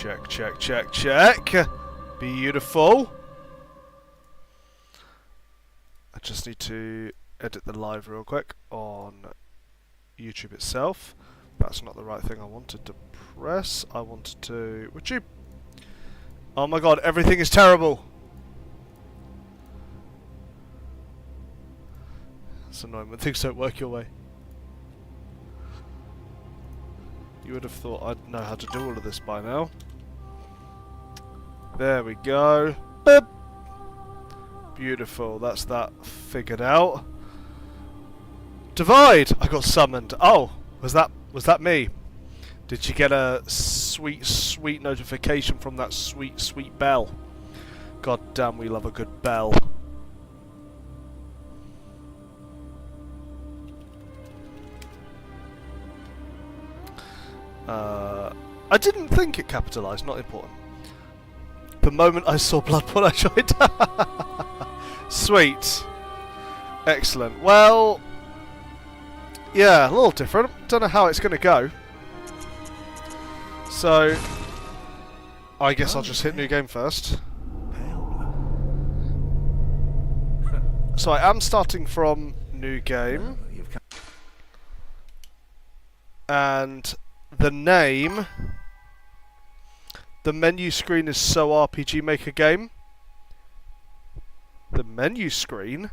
Check, check, check, check. Beautiful. I just need to edit the live real quick on YouTube itself. That's not the right thing I wanted to press. I wanted to... Would you... Oh my god, everything is terrible. It's annoying when things don't work your way. You would have thought I'd know how to do all of this by now. There we go. Boop. Beautiful, that's that figured out. Divide! I got summoned. Oh, was that me? Did you get a sweet, sweet notification from that sweet, sweet bell? God damn, we love a good bell. I didn't think it capitalised, not important. The moment I saw Bloodborne, I joined. Sweet. Excellent. Well, yeah, a little different. Don't know how it's going to go. So, I guess I'll just hit new game first. So I am starting from new game. And the name... The menu screen is So RPG Maker Game. The menu screen?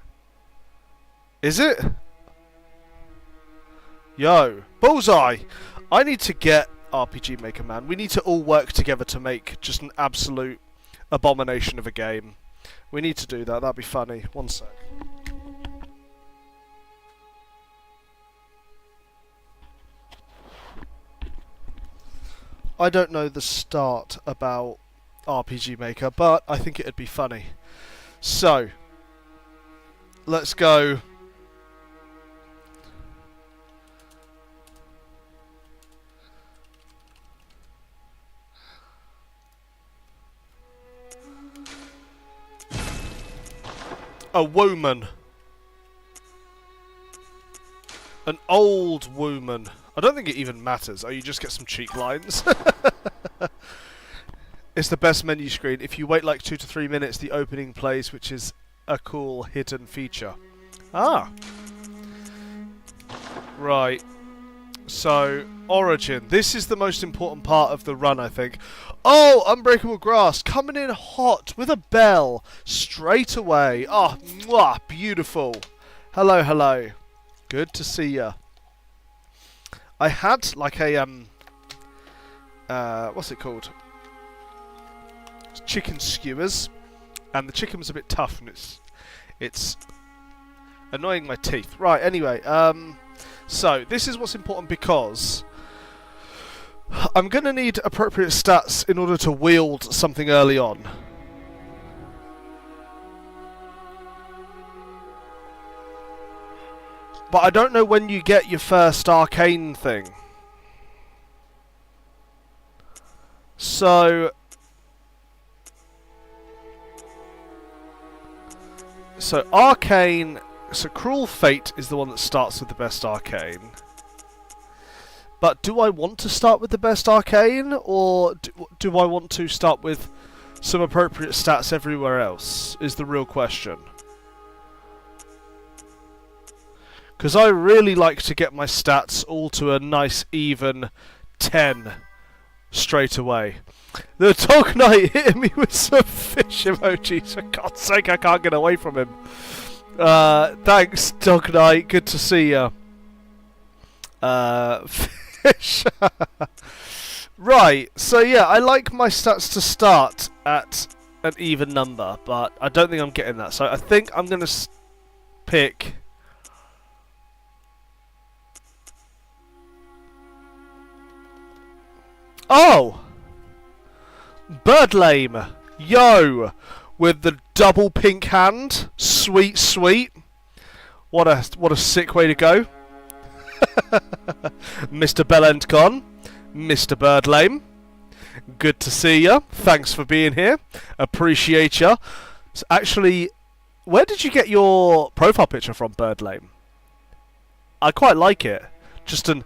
Is it? Yo, bullseye! I need to get RPG Maker, man. We need to all work together to make just an absolute abomination of a game. We need to do that. That'd be funny. One sec. I don't know the start about RPG Maker, but I think it'd be funny. So, let's go. A woman. An old woman. I don't think it even matters. Oh, you just get some cheap lines. It's the best menu screen. If you wait like 2 to 3 minutes, the opening plays, which is a cool hidden feature. Ah. Right. So, Origin. This is the most important part of the run, I think. Oh, Unbreakable Grass. Coming in hot with a bell. Straight away. Oh, mwah, beautiful. Hello, hello. Good to see ya. I had like a what's it called? Chicken skewers, and the chicken was a bit tough, and it's annoying my teeth. Right. Anyway, so this is what's important because I'm gonna need appropriate stats in order to wield something early on. But I don't know when you get your first Arcane thing. So Arcane... So Cruel Fate is the one that starts with the best Arcane. But do I want to start with the best Arcane? Or do I want to start with some appropriate stats everywhere else? Is the real question. Because I really like to get my stats all to a nice even 10 straight away. The Dog Knight hit me with some fish emojis. For God's sake, I can't get away from him. Thanks, Dog Knight. Good to see ya. Fish. Right, so yeah, I like my stats to start at an even number, but I don't think I'm getting that. So I think I'm going to pick... Oh! Birdlame! Yo! With the double pink hand. Sweet, sweet. What a sick way to go. Mr. Bellendcon. Mr. Birdlame. Good to see ya. Thanks for being here. Appreciate ya. So actually, where did you get your profile picture from, Birdlame? I quite like it. Just an...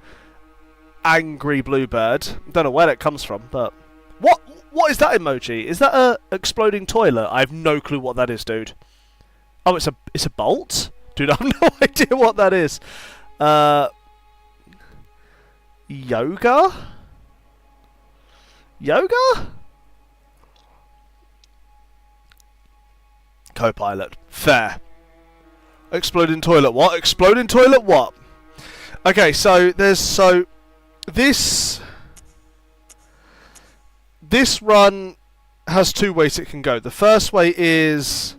angry bluebird. Don't know where that comes from, but What is that emoji? Is that a exploding toilet? I have no clue what that is, dude. Oh, it's a bolt? Dude, I have no idea what that is. Yoga? Yoga? Co-pilot. Fair. Exploding toilet what? Exploding toilet what? Okay, so this run has two ways it can go. The first way is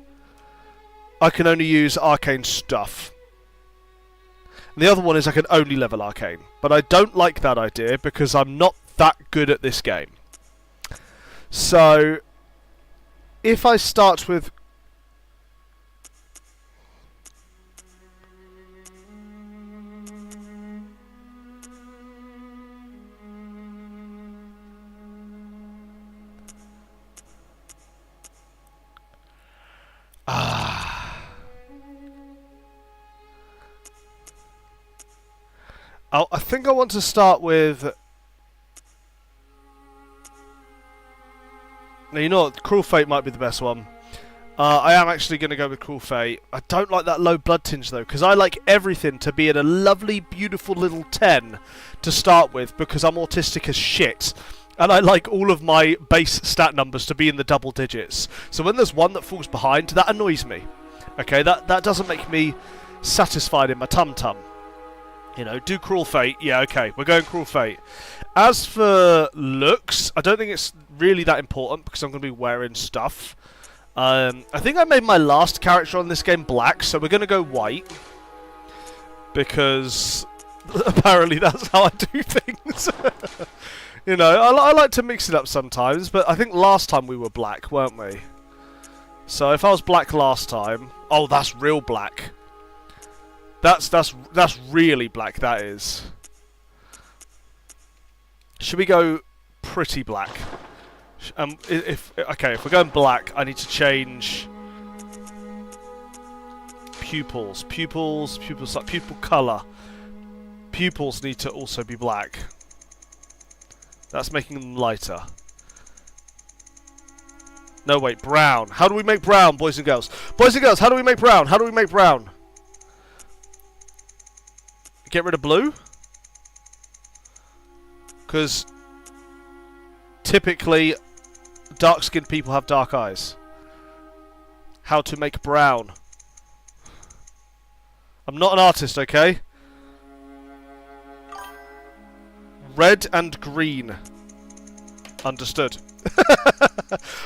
I can only use arcane stuff. And the other one is I can only level arcane. But I don't like that idea because I'm not that good at this game. So if I start with I think I want to start with... Now, you know what? Cruel Fate might be the best one. I am actually going to go with Cruel Fate. I don't like that low blood tinge, though, because I like everything to be at a lovely, beautiful little 10 to start with, because I'm autistic as shit. And I like all of my base stat numbers to be in the double digits. So when there's one that falls behind, that annoys me. Okay, that doesn't make me satisfied in my tum-tum. You know, do Cruel Fate. Yeah, okay, we're going Cruel Fate. As for looks, I don't think it's really that important because I'm going to be wearing stuff. I think I made my last character on this game black, so we're going to go white. Because apparently that's how I do things. You know, I like to mix it up sometimes, but I think last time we were black, weren't we? So if I was black last time... Oh, that's real black. That's really black, that is. Should we go pretty black? If we're going black, I need to change pupils, pupil color. Pupils need to also be black. That's making them lighter. No, wait, brown. How do we make brown, boys and girls? Boys and girls, how do we make brown? How do we make brown? Get rid of blue? Because typically dark-skinned people have dark eyes. How to make brown. I'm not an artist, okay? Red and green. Understood.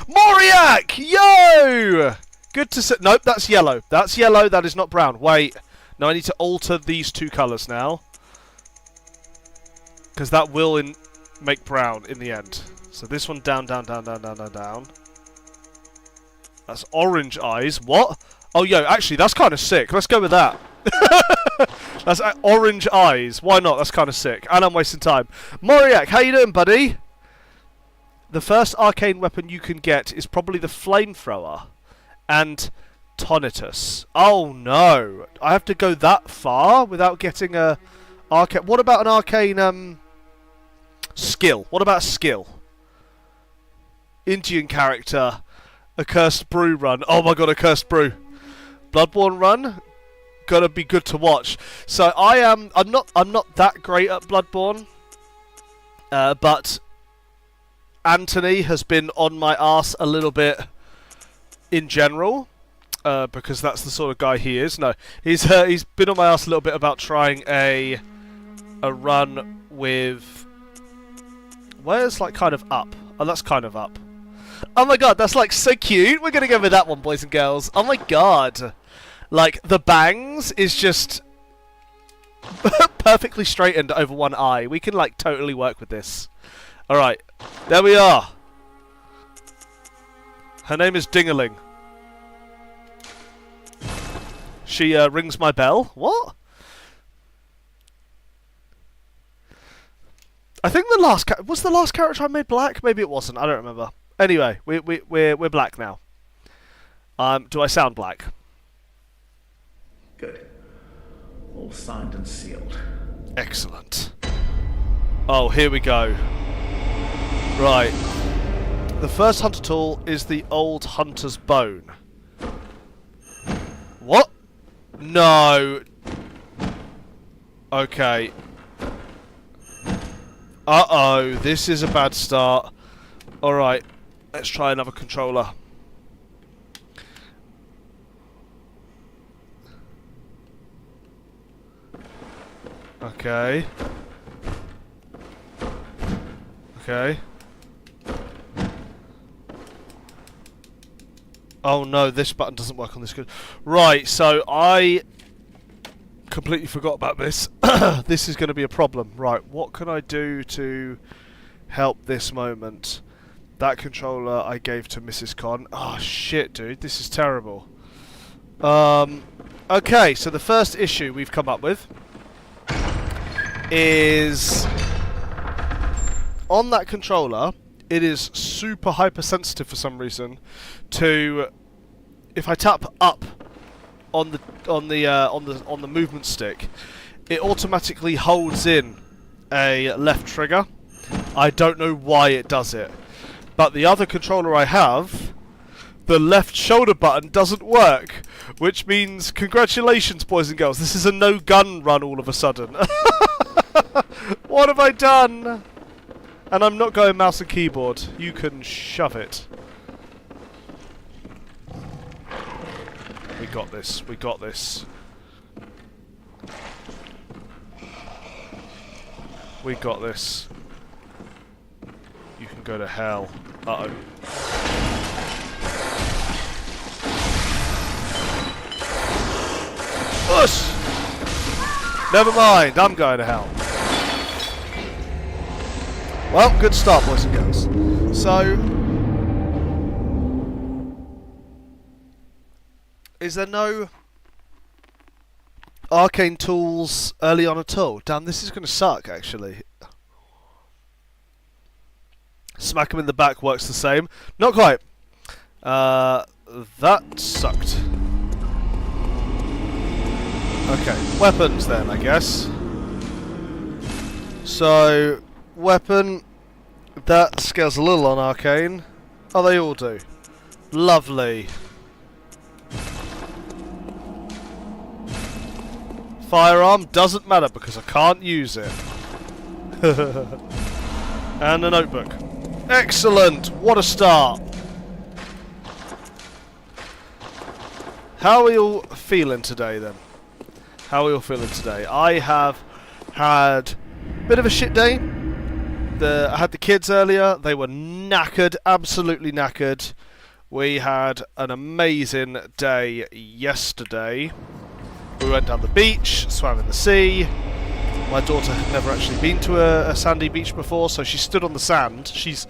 Moriak! Yo! Good to see. Nope, that's yellow. That's yellow, that is not brown. Wait. No, I need to alter these two colours now. Because that will make brown in the end. So this one down, down, down, down, down, down, down. That's orange eyes. What? Oh, yo, actually, that's kind of sick. Let's go with that. That's orange eyes. Why not? That's kind of sick. And I'm wasting time. Moriak, how you doing, buddy? The first arcane weapon you can get is probably the flamethrower. And Tonitus. Oh, no. I have to go that far without getting a arcane... What about an arcane, skill? What about skill? Indian character. A cursed brew run. Oh my god, a cursed brew. Bloodborne run? Gotta be good to watch. So I'm not that great at Bloodborne. But Anthony has been on my arse a little bit in general. Because that's the sort of guy he is. No, he's been on my ass a little bit about trying a run with... Where's like kind of up? Oh, that's kind of up. Oh my god, that's like so cute. We're gonna go with that one, boys and girls. Oh my god, like the bangs is just perfectly straightened over one eye. We can like totally work with this. All right, there we are. Her name is Dingaling. She rings my bell. What? I think the last was the last character I made black. Maybe it wasn't. I don't remember. Anyway, we're black now. Do I sound black? Good. All signed and sealed. Excellent. Oh, here we go. Right. The first hunter tool is the old hunter's bone. What? No. Okay. Uh-oh, this is a bad start. Alright, let's try another controller. Okay. Okay. Oh no, this button doesn't work on this good. Right, so I completely forgot about this. This is going to be a problem. Right, what can I do to help this moment? That controller I gave to Mrs. Con. Oh shit, dude, this is terrible. Okay, so the first issue we've come up with is on that controller. It is super hypersensitive for some reason to, if I tap up on the movement stick, it automatically holds in a left trigger. I don't know why it does it, but the other controller I have, the left shoulder button doesn't work, which means congratulations, boys and girls. This is a no gun run all of a sudden. What have I done? And I'm not going mouse and keyboard. You can shove it. We got this. We got this. We got this. You can go to hell. Uh-oh. Push! Never mind. I'm going to hell. Well, good start, boys and girls. So, is there no arcane tools early on at all? Damn, this is going to suck, actually. Smack him in the back works the same. Not quite. That sucked. Okay, weapons then, I guess. So, weapon, that scales a little on Arcane. Oh, they all do. Lovely. Firearm doesn't matter because I can't use it. And a notebook. Excellent! What a start! How are we all feeling today then? How are we all feeling today? I have had a bit of a shit day. I had the kids earlier. They were knackered, absolutely knackered. We had an amazing day yesterday. We went down the beach, swam in the sea. My daughter had never actually been to a sandy beach before, so she stood on the sand. She's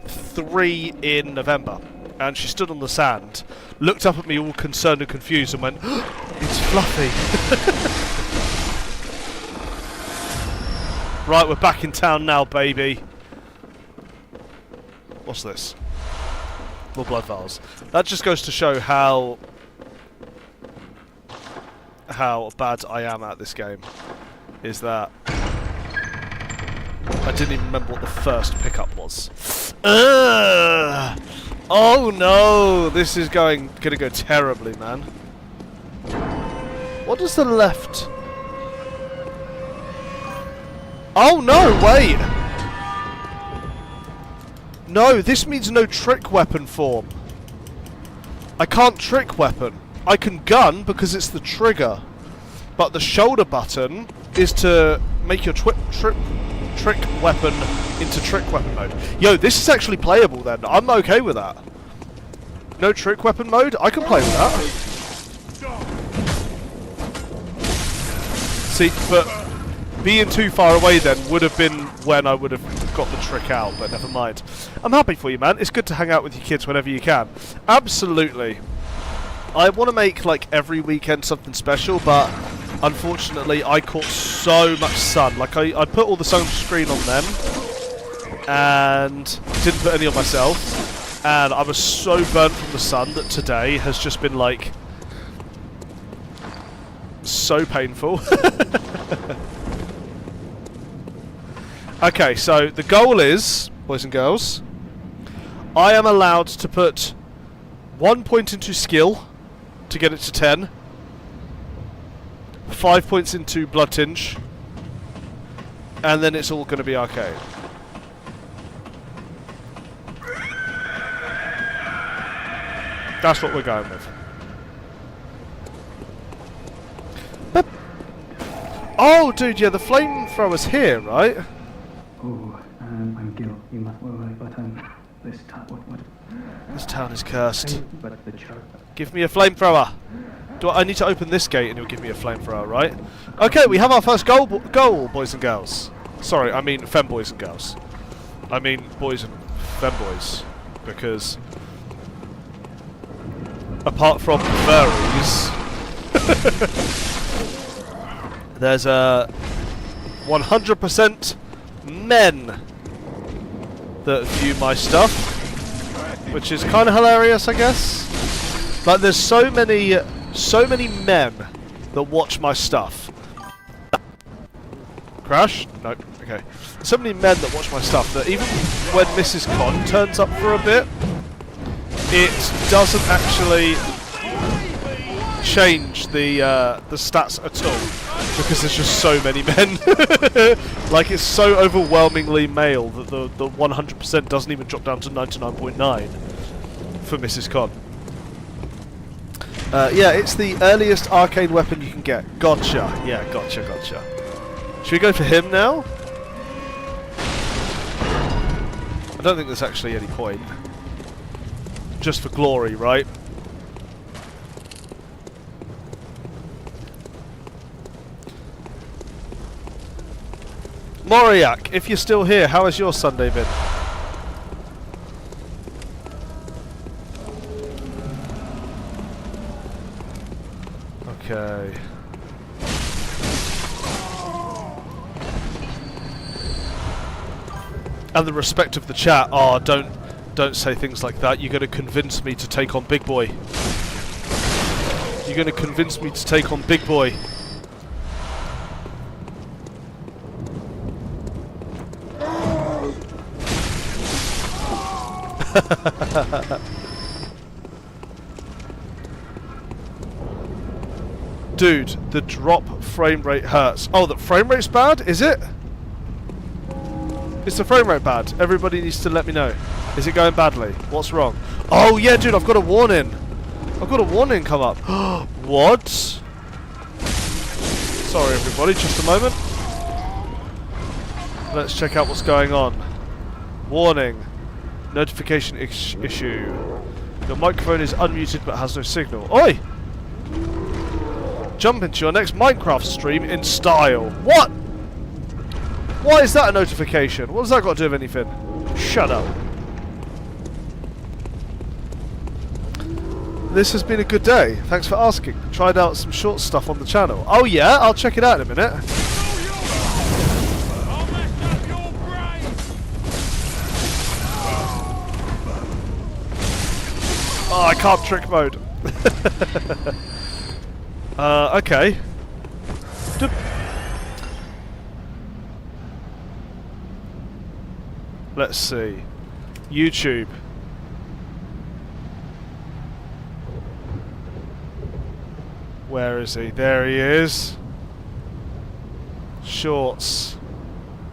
3 in November, and she stood on the sand, looked up at me all concerned and confused, and went, "It's fluffy." Right, we're back in town now, baby. What's this? More blood vials. That just goes to show how bad I am at this game. Is that I didn't even remember what the first pickup was. Oh no! This is gonna go terribly, man. What does the left? Oh no! Wait. No, this means no trick weapon form. I can't trick weapon. I can gun because it's the trigger, but the shoulder button is to make your trick weapon into trick weapon mode. Yo, this is actually playable then. I'm okay with that. No trick weapon mode? I can play with that. See, but being too far away then would have been when I would have got the trick out, but never mind. I'm happy for you, man. It's good to hang out with your kids whenever you can. Absolutely. I want to make, like, every weekend something special, but unfortunately I caught so much sun. Like, I put all the sunscreen on them and didn't put any on myself, and I was so burnt from the sun that today has just been, like, so painful. Okay, so the goal is, boys and girls, I am allowed to put 1 point into skill to get it to 10. 5 points into blood tinge. And then it's all going to be arcane. That's what we're going with. But oh, dude, yeah, the flamethrower's here, right? Oh, I'm Gil. You must worry, but this town, what? This town is cursed. But the church. Give me a flamethrower. I need to open this gate and you'll give me a flamethrower, right? Okay, we have our first goal, boys and girls. Sorry, I mean femboys and girls. I mean boys and femboys, because apart from furries, there's a 100% men that view my stuff, which is kind of hilarious, I guess. Like, there's so many men that watch my stuff. Crash? Nope. Okay. So many men that watch my stuff that even when Mrs. Con turns up for a bit, it doesn't actually change the stats at all, because there's just so many men. Like, it's so overwhelmingly male that the 100% doesn't even drop down to 99.9 for Mrs. Con. Yeah, it's the earliest arcane weapon you can get. Gotcha. Yeah, gotcha. Should we go for him now? I don't think there's actually any point. Just for glory, right? Moriak, if you're still here, how has your Sunday been? Okay. And the respect of the chat. Oh, don't say things like that. You're going to convince me to take on Big Boy. You're going to convince me to take on Big Boy. Dude, the drop frame rate hurts. Oh, the frame rate's bad? Is it? Is the frame rate bad? Everybody needs to let me know. Is it going badly? What's wrong? Oh yeah, dude, I've got a warning. I've got a warning come up. What? Sorry everybody, just a moment. Let's check out what's going on. Warning. Notification issue. Your microphone is unmuted but has no signal. Oi! Jump into your next Minecraft stream in style. What? Why is that a notification? What does that got to do with anything? Shut up. This has been a good day. Thanks for asking. Tried out some short stuff on the channel. Oh yeah? I'll check it out in a minute. Oh, I can't trick mode. Okay. Let's see. YouTube. Where is he? There he is. Shorts.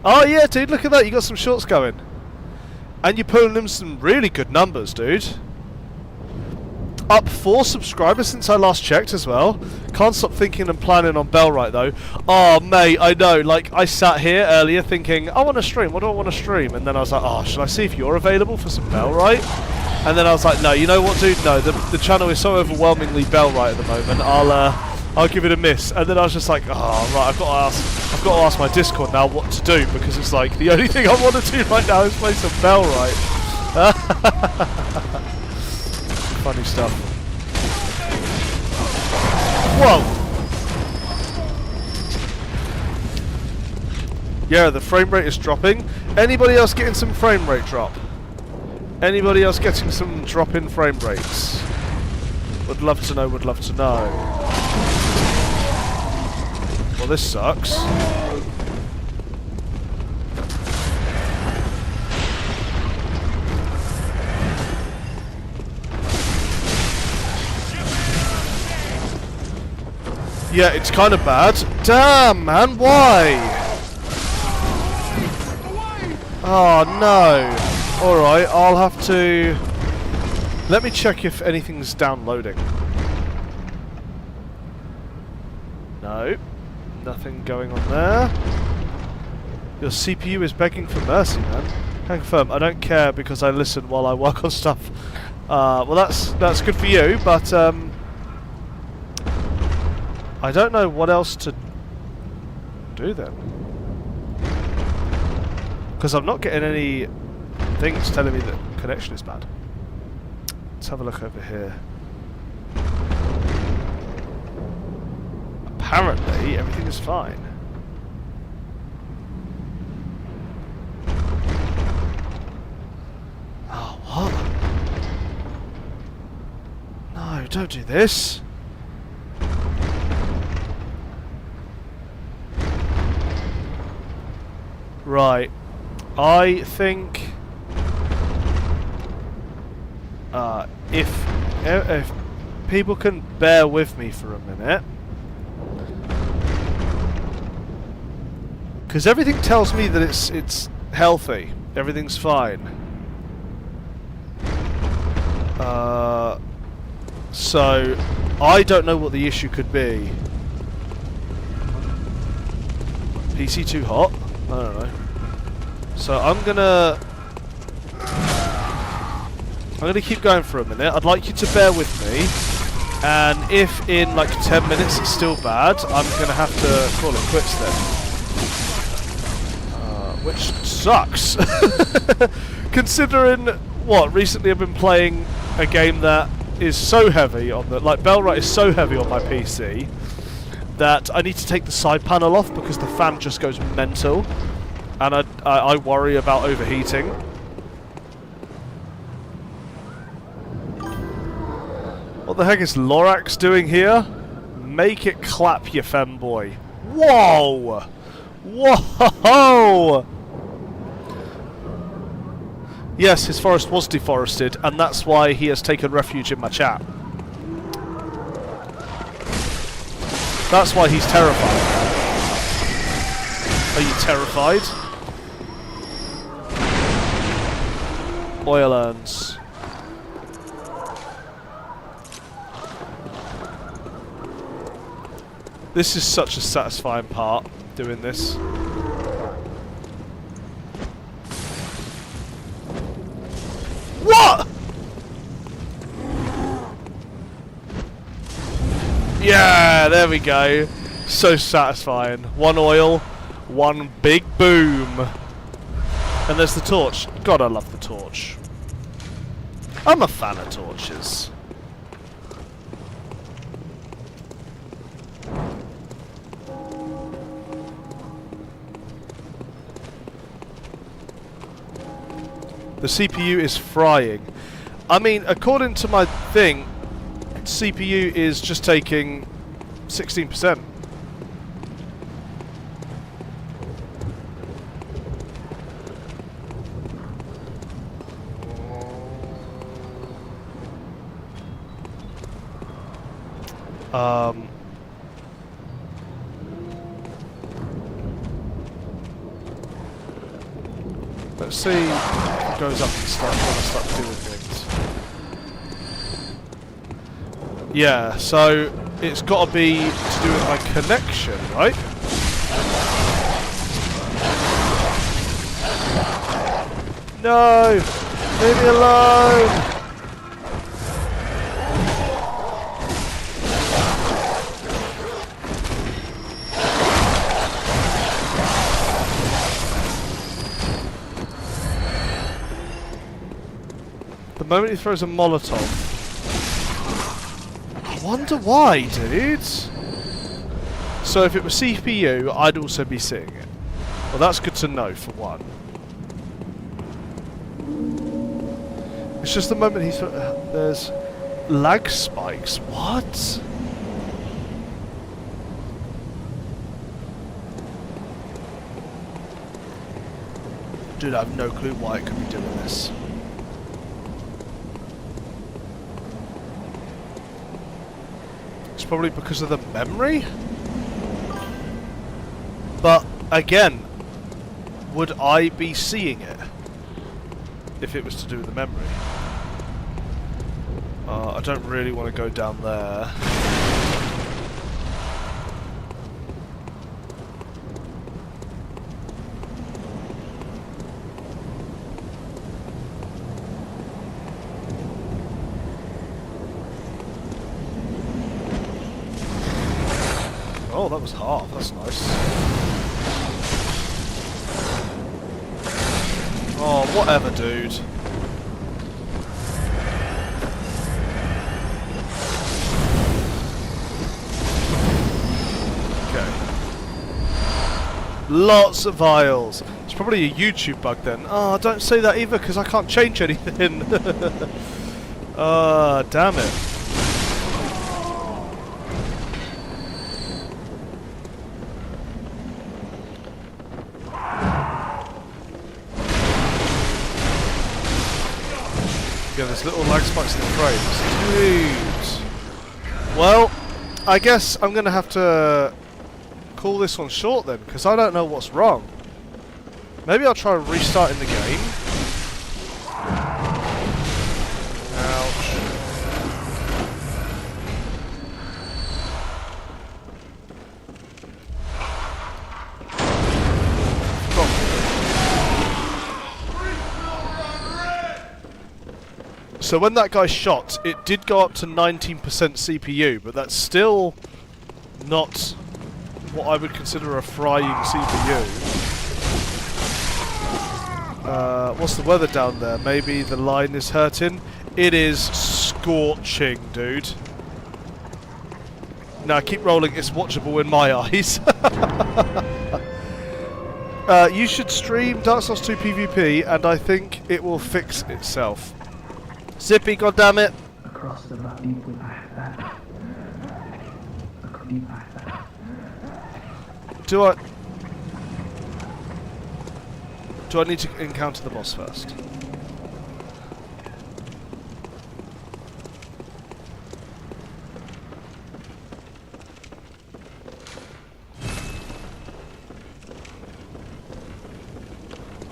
Oh yeah, dude, look at that. You got some shorts going. And you're pulling them some really good numbers, dude. Up 4 subscribers since I last checked as well. Can't stop thinking and planning on Bellright though. Oh mate, I know, like I sat here earlier thinking, I want to stream, what do I want to stream? And then I was like, oh, should I see if you're available for some Bellright? And then I was like, no, you know what dude, no, the channel is so overwhelmingly Bellright at the moment, I'll give it a miss. And then I was just like, oh right, I've got to ask my Discord now what to do, because it's like the only thing I want to do right now is play some Bellright. Funny stuff. Whoa! Yeah, the frame rate is dropping. Anybody else getting some frame rate drop? Anybody else getting some drop in frame rates? Would love to know, would love to know. Well, this sucks. Yeah, it's kind of bad. Damn, man, why? Oh, no. Alright, I'll have to... Let me check if anything's downloading. No. Nothing going on there. Your CPU is begging for mercy, man. Can confirm, I don't care because I listen while I work on stuff. Well, that's good for you, but I don't know what else to do then. Because I'm not getting any things telling me that connection is bad. Let's have a look over here. Apparently, everything is fine. Oh, what? No, don't do this. Right. I think if people can bear with me for a minute, because everything tells me that it's healthy, everything's fine. So I don't know what the issue could be. PC too hot? I don't know. So I'm gonna keep going for a minute. I'd like you to bear with me, and if in like 10 minutes it's still bad, I'm gonna have to call it quits then. Which sucks. Considering what recently I've been playing a game that is so heavy on the Bellwright is so heavy on my PC that I need to take the side panel off because the fan just goes mental. And I worry about overheating. What the heck is Lorax doing here? Make it clap, you femboy. Whoa! Whoa! Yes, his forest was deforested, and that's why he has taken refuge in my chat. That's why he's terrified. Are you terrified? Oil urns. This is such a satisfying part, doing this. What?! Yeah, there we go. So satisfying. One oil, one big boom. And there's the torch. God, I love the torch. I'm a fan of torches. The CPU is frying. I mean, according to my thing, CPU is just taking 16%. Let's see if it goes up and start doing things. Yeah, so it's got to be to do with my connection, right? No! Leave me alone! The moment he throws a Molotov. I wonder why, dude. So if it was CPU, I'd also be seeing it. Well, that's good to know, for one. It's just the moment he there's lag spikes. What? Dude, I have no clue why it could be doing this. probably because of the memory. But again, would I be seeing it if it was to do with the memory? I don't really want to go down there. Oh, that was half. That's nice. Oh, whatever, dude. Okay. Lots of vials. It's probably a YouTube bug then. Oh, don't say that either, because I can't change anything. Ah, damn it. Yeah, there's little lag spikes in the frames. Dude. Well, I guess I'm going to have to call this one short then, because I don't know what's wrong. Maybe I'll try restarting the game. Ouch. So when that guy shot, it did go up to 19% CPU, but that's still not what I would consider a frying CPU. What's the weather down there? Maybe the line is hurting? It is scorching, dude. Now keep rolling, it's watchable in my eyes. You should stream Dark Souls 2 PvP and I think it will fix itself. Zippy, goddammit! Across the valley with Ahda. Do I need to encounter the boss first?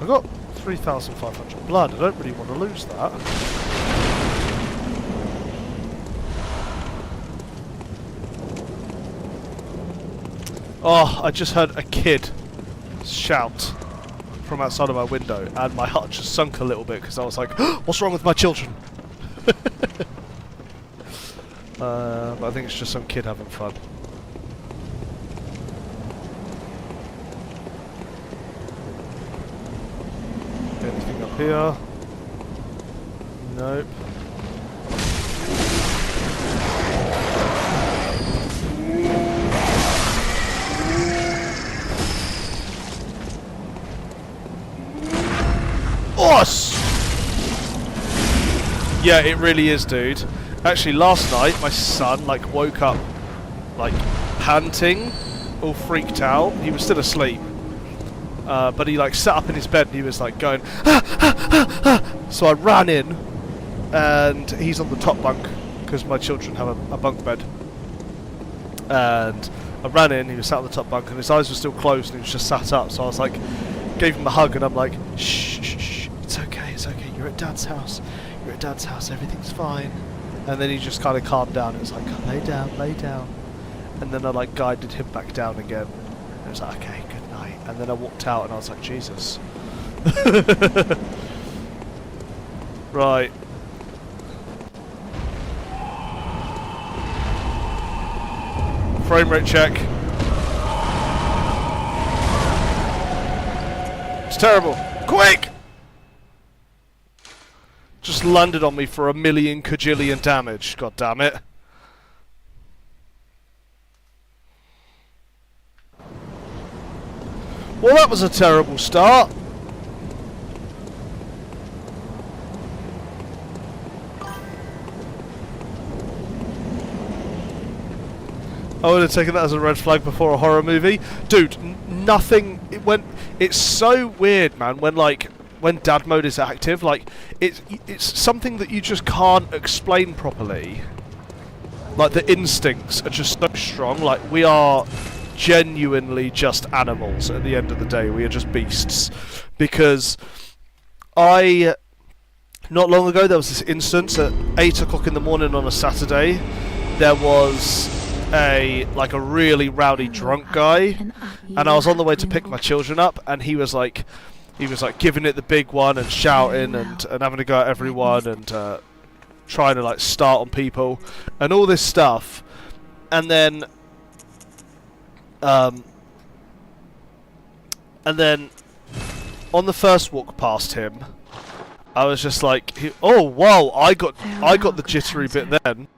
I got 3,500 blood. I don't really want to lose that. Oh, I just heard a kid shout from outside of my window, and my heart just sunk a little bit because I was like, what's wrong with my children? But I think it's just some kid having fun. Anything up here? Nope. Yeah, it really is, dude. Actually, last night, my son, like, woke up, like, panting, all freaked out. He was still asleep. But he, like, sat up in his bed and he was, like, going, ah, ah, ah, ah. So I ran in, and he's on the top bunk, because my children have a bunk bed. And I ran in, he was sat on the top bunk, and his eyes were still closed, and he was just sat up. So I was like, gave him a hug, and I'm like, shh, shh, shh, it's okay, you're at Dad's house. You're at Dad's house, everything's fine. And then he just kind of calmed down. It was like, lay down, lay down. And then I like guided him back down again. And it was like, okay, good night. And then I walked out and I was like, Jesus. Right. Frame rate check. It's terrible. Quick! Just landed on me for a million kajillion damage. God damn it. Well, that was a terrible start. I would have taken that as a red flag before a horror movie. Dude, nothing... It's so weird, man, when dad mode is active, like, it's something that you just can't explain properly. Like, the instincts are just so strong. Like, we are genuinely just animals at the end of the day. We are just beasts. Because not long ago, there was this instance at 8 o'clock in the morning on a Saturday. There was a really rowdy drunk guy, and I was on the way to pick my children up, and he was like giving it the big one and shouting and having to go at everyone and trying to like start on people and all this stuff. And then on the first walk past him, I was just like, oh wow, I got the jittery bit then.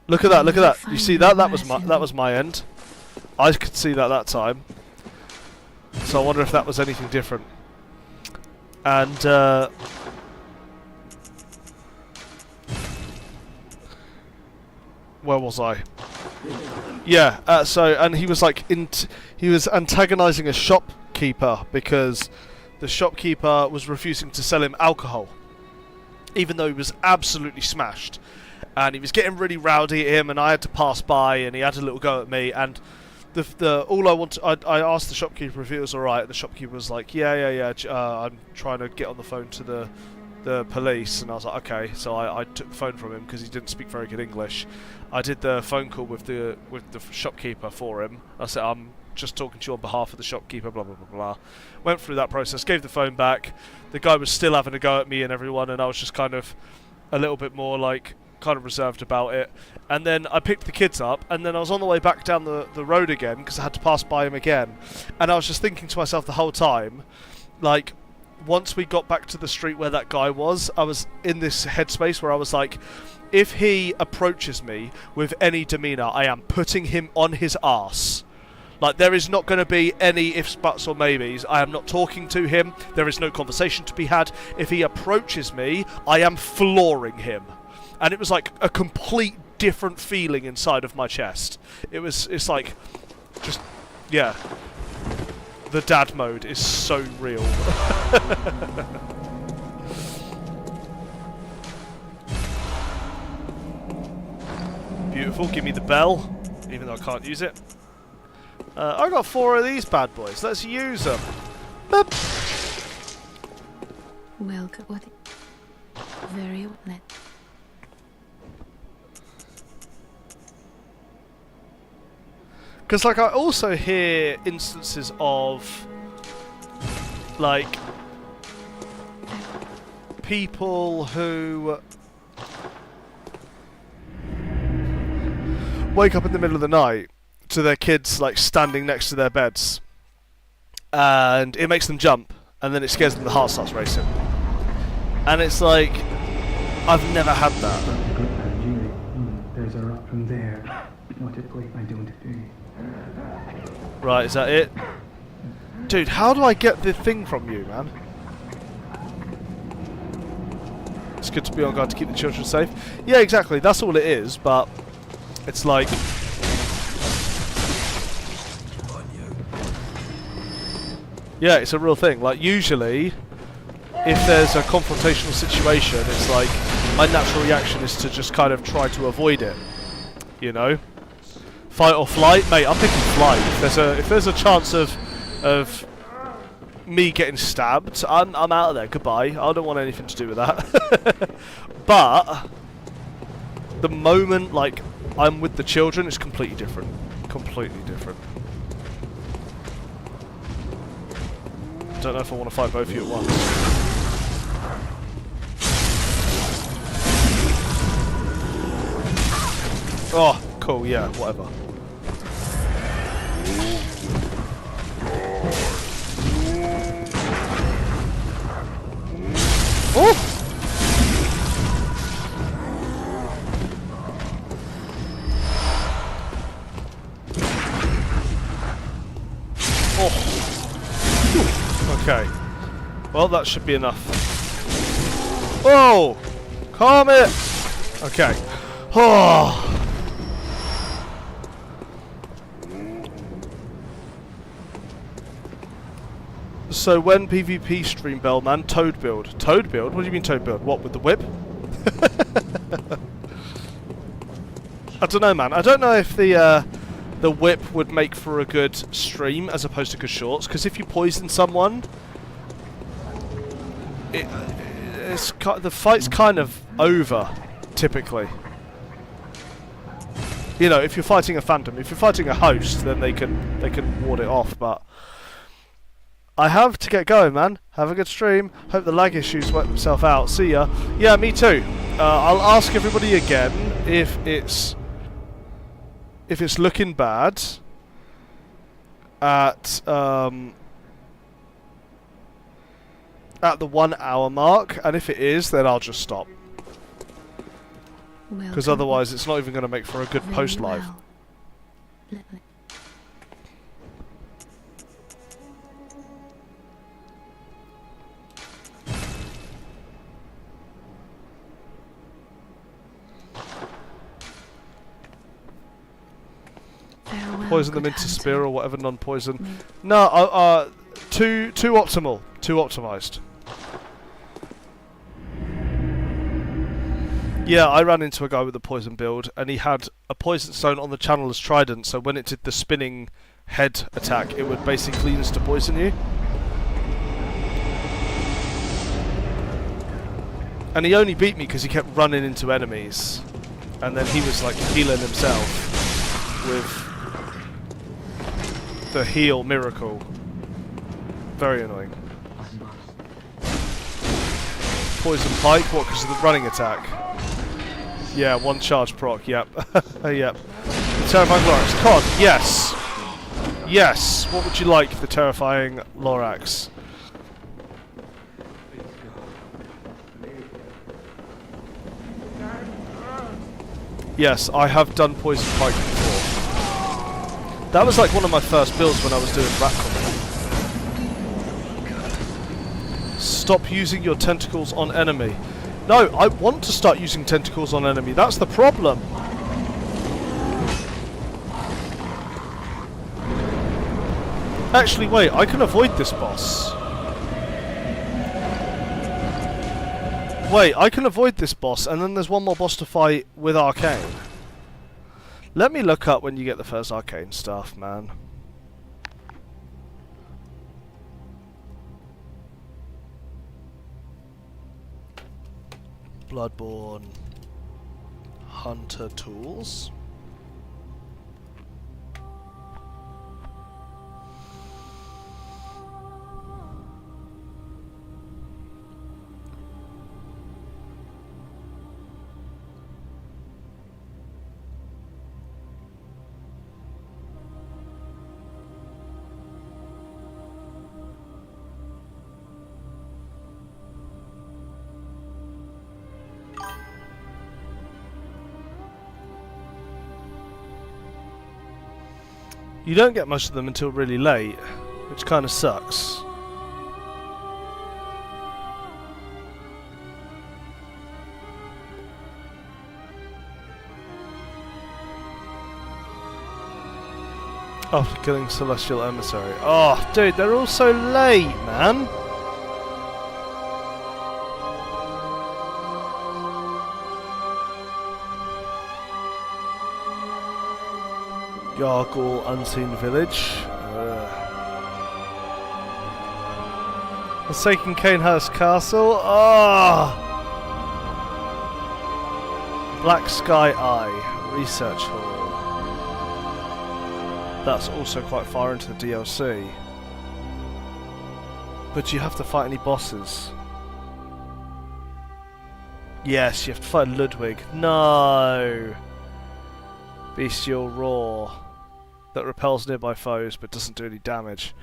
Look at that, look at that. You see that? That was my end. I could see that time. So I wonder if that was anything different. And where was I? Yeah. And he was like he was antagonizing a shopkeeper because the shopkeeper was refusing to sell him alcohol, even though he was absolutely smashed. And he was getting really rowdy at him, and I had to pass by, and he had a little go at me. And I asked the shopkeeper if it was all right, and the shopkeeper was like, "Yeah. I'm trying to get on the phone to the police." And I was like, "Okay." So I took the phone from him because he didn't speak very good English. I did the phone call with the shopkeeper for him. I said, "I'm just talking to you on behalf of the shopkeeper." Blah blah blah blah. Went through that process, gave the phone back. The guy was still having a go at me and everyone, and I was just kind of a little bit more like kind of reserved about it. And then I picked the kids up, and then I was on the way back down the road again because I had to pass by him again. And I was just thinking to myself the whole time, like, once we got back to the street where that guy was, I was in this headspace where I was like, if he approaches me with any demeanour, I am putting him on his arse. Like, there is not going to be any ifs, buts or maybes. I am not talking to him. There is no conversation to be had. If he approaches me, I am flooring him. And it was like a complete different feeling inside of my chest. It's like, just, yeah. The dad mode is so real. Beautiful, give me the bell, even though I can't use it. I got 4 of these bad boys, let's use them. Boop. Welcome. What? Very net. Because, like, I also hear instances of, like, people who wake up in the middle of the night to their kids, like, standing next to their beds. And it makes them jump, and then it scares them, the heart starts racing. And it's like, I've never had that. There's a rock from there. Not a plate I don't do. Right, is that it? Dude, how do I get the thing from you, man? It's good to be on guard to keep the children safe. Yeah, exactly, that's all it is, but it's like... Yeah, it's a real thing. Like, usually, if there's a confrontational situation, it's like, my natural reaction is to just kind of try to avoid it. You know? Fight or flight? Mate, I'm picking flight. If there's a chance of me getting stabbed, I'm out of there. Goodbye. I don't want anything to do with that. But the moment, like, I'm with the children, it's completely different. Completely different. Don't know if I want to fight both of you at once. Oh, cool, yeah, whatever. Oh! Oh. Okay. Well, that should be enough. Oh! Calm it! Okay. Oh! So when PvP stream Bellman, Toad build. Toad build? What do you mean Toad build? What, with the whip? I don't know, man. I don't know if the whip would make for a good stream as opposed to good shorts, because if you poison someone, the fight's kind of over, typically. You know, if you're fighting a phantom, if you're fighting a host, then they can ward it off. But I have to get going, man. Have a good stream. Hope the lag issues work themselves out. See ya. Yeah, me too. I'll ask everybody again if it's looking bad at the 1 hour mark, and if it is, then I'll just stop. Because otherwise it's not even going to make for a good post live. Poison them into spear or whatever, non-poison. No, too optimal, too optimized. Yeah, I ran into a guy with a poison build, and he had a poison stone on the channel as trident, so when it did the spinning head attack, it would basically insta-poison you. And he only beat me because he kept running into enemies, and then he was like healing himself with the heal miracle. Very annoying. Poison pike, what, because of the running attack? Yeah, 1 charge proc, yep. Yep. Terrifying Lorax. COD, yes! Yes! What would you like, the Terrifying Lorax? Yes, I have done Poison Pike before. That was like one of my first builds when I was doing Ratcom. Stop using your tentacles on enemy. No, I want to start using tentacles on enemy. That's the problem. Actually, wait. I can avoid this boss. Wait, I can avoid this boss, and then there's one more boss to fight with Arcane. Let me look up when you get the first Arcane stuff, man. Bloodborne Hunter Tools. You don't get most of them until really late, which kind of sucks. After killing Celestial Emissary. Oh, dude, they're all so late, man. Gargoyle Unseen Village. Forsaken Canehurst Castle. Ah! Black Sky Eye. Research Hall. That's also quite far into the DLC. But do you have to fight any bosses? Yes, you have to fight Ludwig. No! Bestial Roar. That repels nearby foes but doesn't do any damage.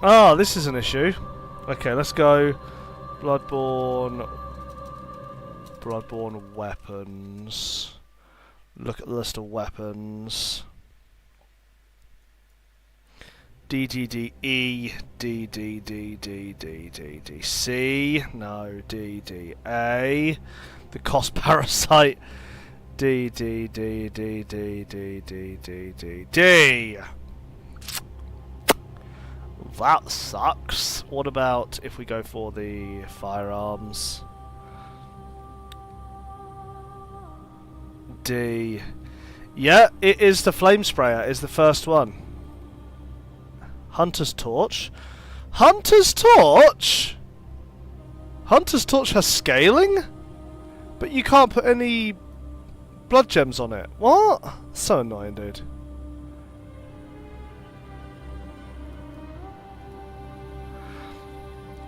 Ah, this is an issue. Okay, let's go. Bloodborne weapons. Look at the list of weapons. DDDE, DDDDDDDC, no, DDA, the Cost Parasite, D. That sucks. What about if we go for the firearms? D. Yeah, it is the flame sprayer, is the first one. Hunter's Torch? Hunter's Torch? Hunter's Torch has scaling? But you can't put any blood gems on it. What? So annoying, dude.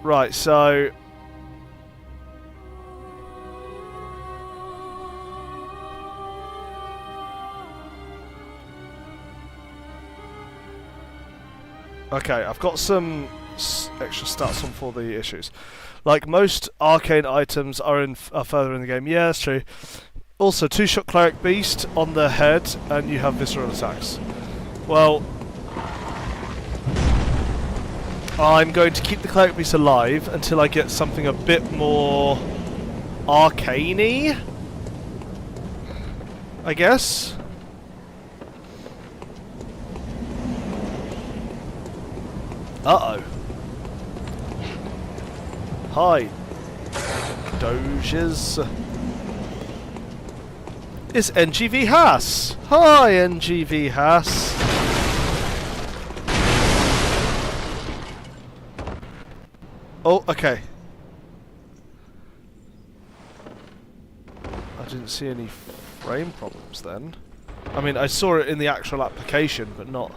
Right, so... Okay, I've got some extra stats on for the issues. Like, most arcane items are further in the game. Yeah, that's true. Also, 2-shot Cleric Beast on the head, and you have visceral attacks. Well, I'm going to keep the Cleric Beast alive until I get something a bit more arcane-y, I guess. Uh-oh. Hi, Doges. It's NGV Haas. Hi, NGV Haas. Oh, okay. I didn't see any frame problems then. I mean, I saw it in the actual application, but not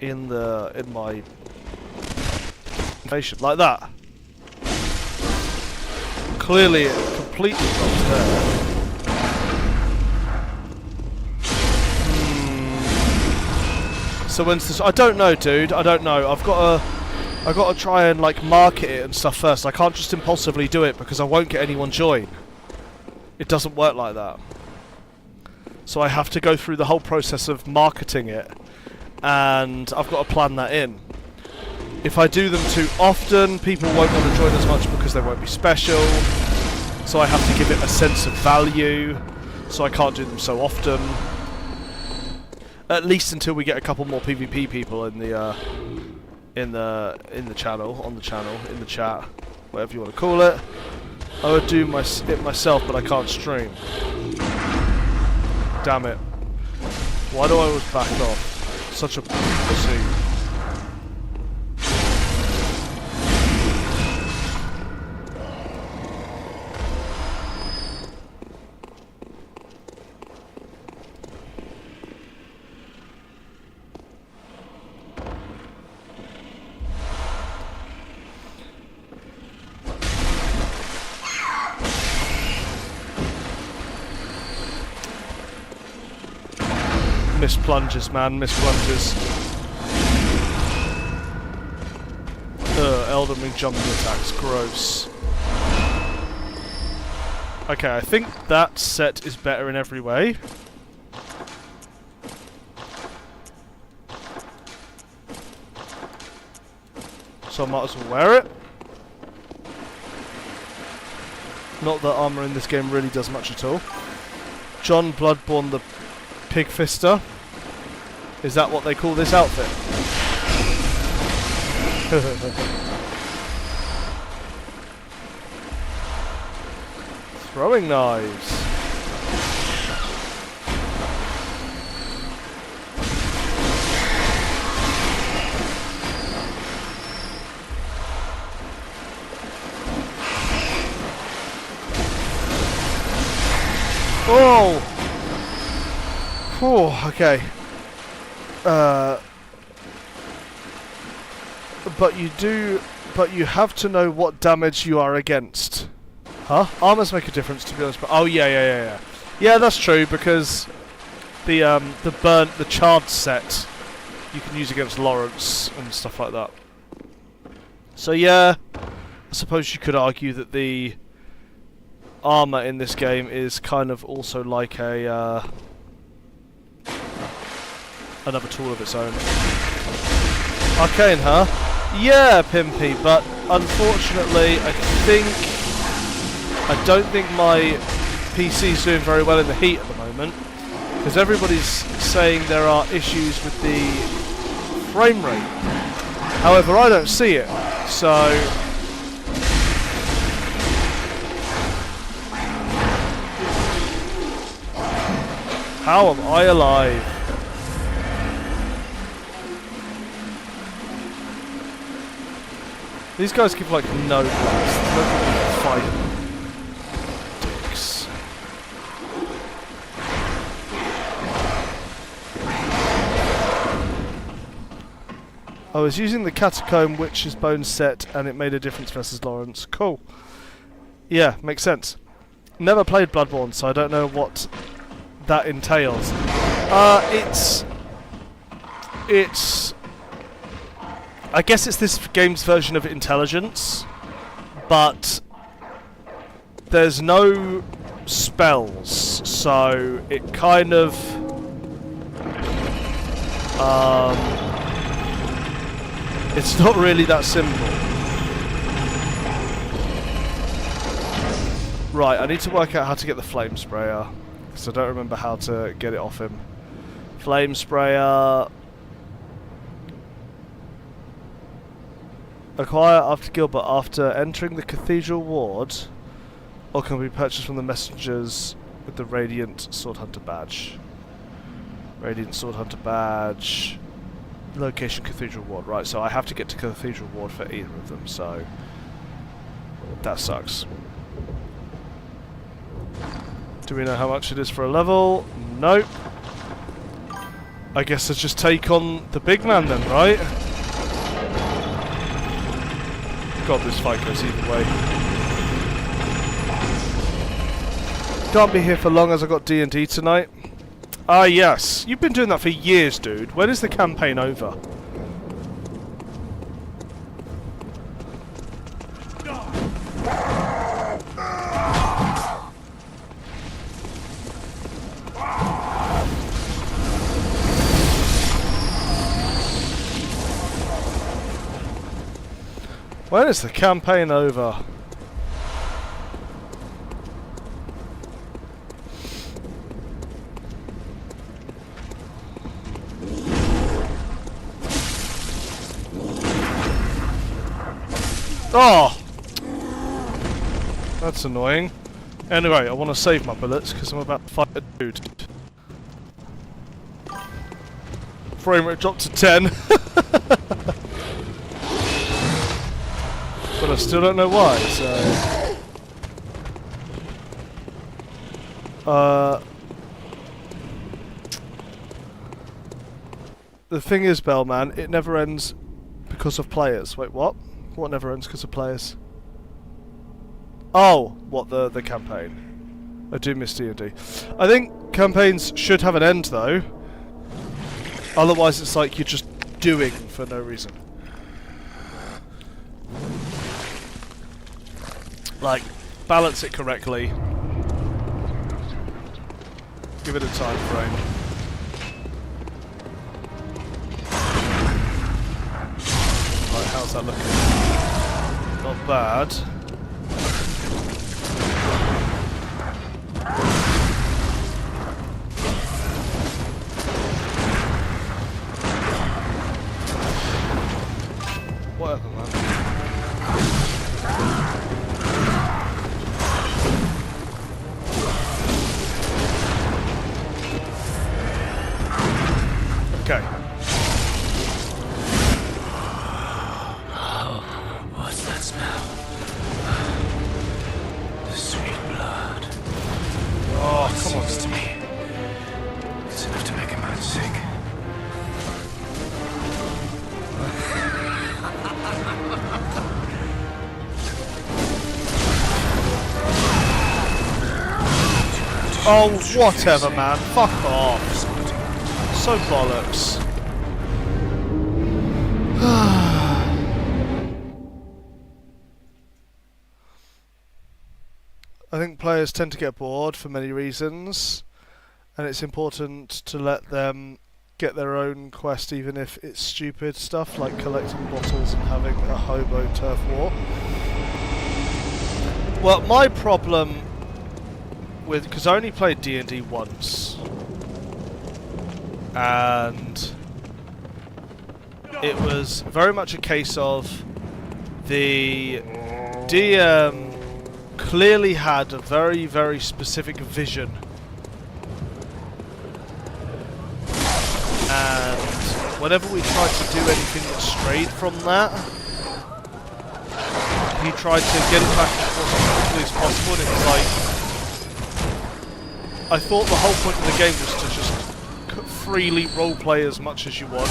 in my information like that. Clearly, it completely drops there. So when's this? I don't know, dude. I don't know. I've got to try and like market it and stuff first. I can't just impulsively do it because I won't get anyone join. It doesn't work like that. So I have to go through the whole process of marketing it, and I've got to plan that in. If I do them too often, people won't want to join as much because they won't be special. So I have to give it a sense of value. So I can't do them so often. At least until we get a couple more PvP people in the channel, on the channel, in the chat, whatever you want to call it. I would do it myself, but I can't stream. Damn it! Why do I always back off? Such a pussy. Miss plunges, man, miss plunges. Elden Ring jumping attacks, gross. Okay, I think that set is better in every way. So I might as well wear it. Not that armor in this game really does much at all. John Bloodborne the Pig Fister. Is that what they call this outfit? Throwing knives. Oh! Oh, okay. But you have to know what damage you are against. Huh? Armors make a difference, to be honest. But oh yeah. Yeah, that's true because the charred set you can use against Lawrence and stuff like that. So yeah, I suppose you could argue that the armor in this game is kind of also like a another tool of its own. Arcane, huh? Yeah, Pimpy, but unfortunately I don't think my PC's doing very well in the heat at the moment, because everybody's saying there are issues with the frame rate. However, I don't see it, so How am I alive? These guys give like no blast. Look at them fighting. Dicks. I was using the Catacomb Witch's Bone set and it made a difference versus Lawrence. Cool. Yeah, makes sense. Never played Bloodborne, so I don't know what that entails. It's I guess it's this game's version of Intelligence, but there's no spells, so it kind of it's not really that simple. Right, I need to work out how to get the flame sprayer, because I don't remember how to get it off him. Flame sprayer. Acquire after Gilbert after entering the Cathedral Ward, or can be purchased from the messengers with the Radiant Sword Hunter badge. Radiant Sword Hunter badge. Location Cathedral Ward. Right, so I have to get to Cathedral Ward for either of them, so that sucks. Do we know how much it is for a level? Nope. I guess I just take on the big man then, right? God, this fight goes either way. Can't be here for long as I got D&D tonight. Ah yes, you've been doing that for years, dude. When is the campaign over? When is the campaign over? Oh! That's annoying. Anyway, I want to save my bullets because I'm about to fight a dude. Frame rate dropped to 10. But I still don't know why, so... the thing is, Bellman, it never ends because of players. Wait, what? What never ends because of players? Oh! What, the campaign. I do miss D&D. I think campaigns should have an end, though. Otherwise it's like you're just doing for no reason. Like, balance it correctly. Give it a time frame. Right, how's that looking? Not bad. Whatever, man. Okay. What's that smell? The sweet blood. Oh, It come on. seems to me it's enough to make a man sick. Oh, whatever, man. Fuck off. So bollocks. I think players tend to get bored for many reasons, and it's important to let them get their own quest, even if it's stupid stuff like collecting bottles and having a hobo turf war. Well, my problem with, because I only played D&D once, and it was very much a case of the DM clearly had a very, very specific vision whenever we tried to do anything that strayed from that, he tried to get it back as quickly as possible, and it was like, I thought the whole point of the game was to just freely roleplay as much as you want.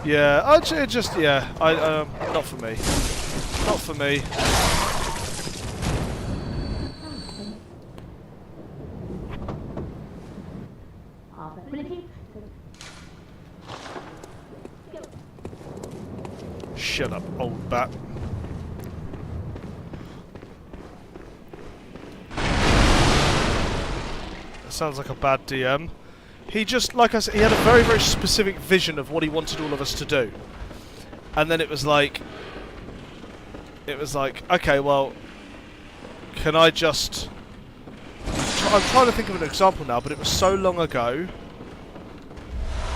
Yeah, not for me. Not for me. Shut up, old bat. That sounds like a bad DM. He just, like I said, he had a very, very specific vision of what he wanted all of us to do. And then it was like, okay, well, can I just... I'm trying to think of an example now, but it was so long ago.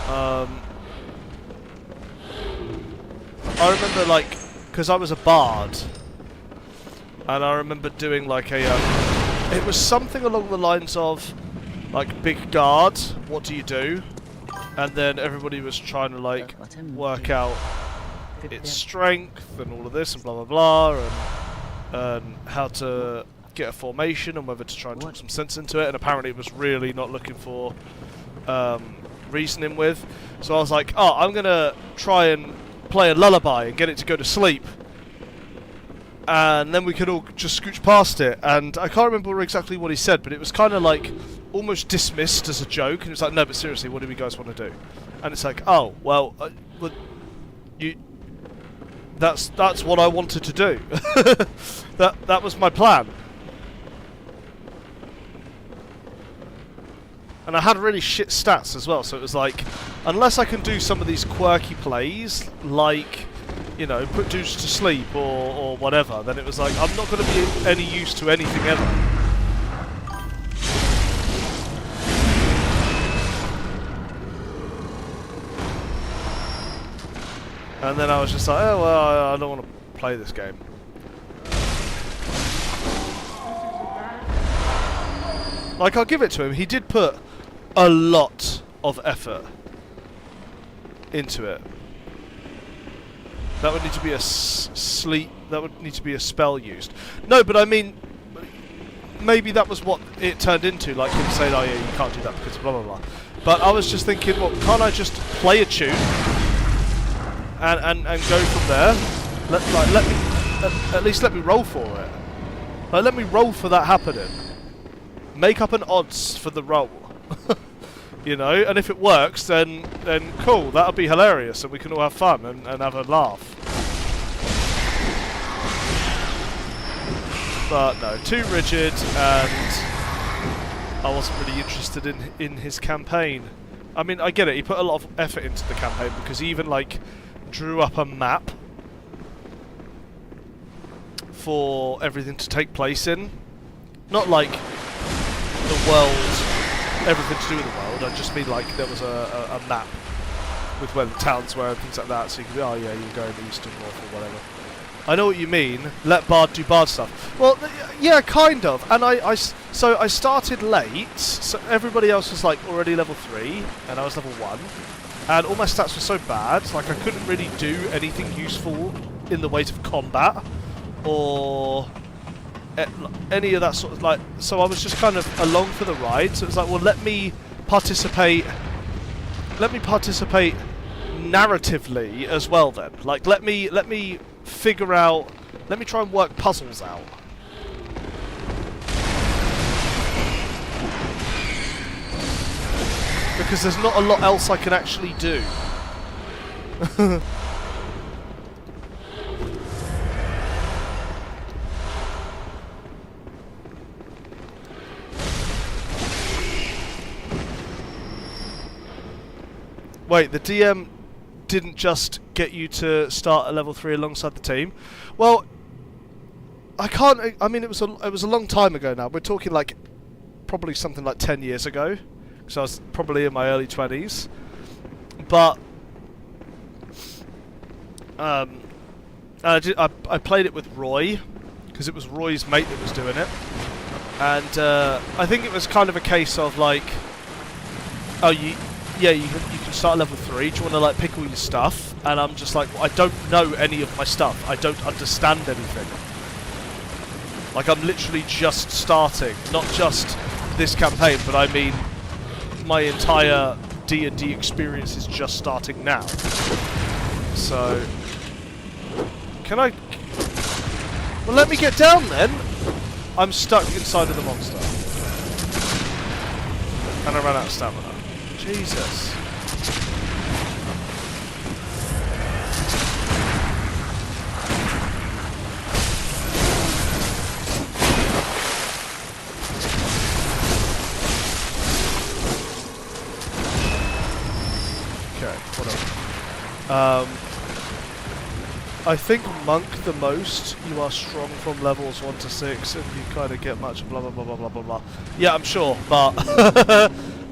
I remember, like, because I was a bard, and I remember doing like a, it was something along the lines of, like, big guard, what do you do? And then everybody was trying to, like, work out its strength and all of this and blah blah blah, and how to get a formation and whether to try and talk some sense into it, and apparently it was really not looking for reasoning with. So I was like, oh, I'm gonna try and play a lullaby and get it to go to sleep, and then we could all just scooch past it. And I can't remember exactly what he said, but it was kind of like almost dismissed as a joke, and it's like, no, but seriously, what do you guys want to do? And it's like, oh, well, that's what I wanted to do. that was my plan. And I had really shit stats as well, so it was like, unless I can do some of these quirky plays, like, you know, put dudes to sleep or whatever, then it was like, I'm not going to be any use to anything ever. And then I was just like, oh, well, I don't want to play this game. Like, I'll give it to him, he did put a lot of effort into it. That would need to be a that would need to be a spell used. No, but I mean, maybe that was what it turned into, like him saying, oh yeah, you can't do that because blah blah blah. But I was just thinking, well, can't I just play a tune and go from there? At least let me roll for it. Like, let me roll for that happening. Make up an odds for the roll. You know, and if it works, then cool, that'll be hilarious, and we can all have fun and have a laugh. But no, too rigid, and I wasn't really interested in his campaign. I mean, I get it, he put a lot of effort into the campaign, because he even, like, drew up a map for everything to take place in. Not like the world, everything to do with the world. I just mean like there was a map with where the towns were and things like that, so you could be, oh yeah, you're going east and north or whatever. I know what you mean. Let Bard do Bard stuff. Well, yeah, kind of. And so I started late, so everybody else was like already level 3, and I was level 1, and all my stats were so bad, like I couldn't really do anything useful in the ways of combat or any of that sort of, like, so I was just kind of along for the ride. So it was like, well, let me participate narratively as well then. Like, let me figure out, let me try and work puzzles out. Because there's not a lot else I can actually do. Wait, the DM didn't just get you to start at level 3 alongside the team? Well, I mean, it was a long time ago now. We're talking like probably something like 10 years ago. So I was probably in my early 20s. But I played it with Roy, because it was Roy's mate that was doing it. And I think it was kind of a case of like, oh, you can start level 3. Do you want to like pick all your stuff? And I'm just like, well, I don't know any of my stuff. I don't understand anything. Like, I'm literally just starting, not just this campaign, but I mean my entire D&D experience is just starting now. So, can I? Well, let me get down then. I'm stuck inside of the monster. And I ran out of stamina. Jesus. Okay, whatever. I think monk the most, you are strong from levels 1 to 6 and you kind of get much blah blah blah blah blah blah blah. Yeah, I'm sure, but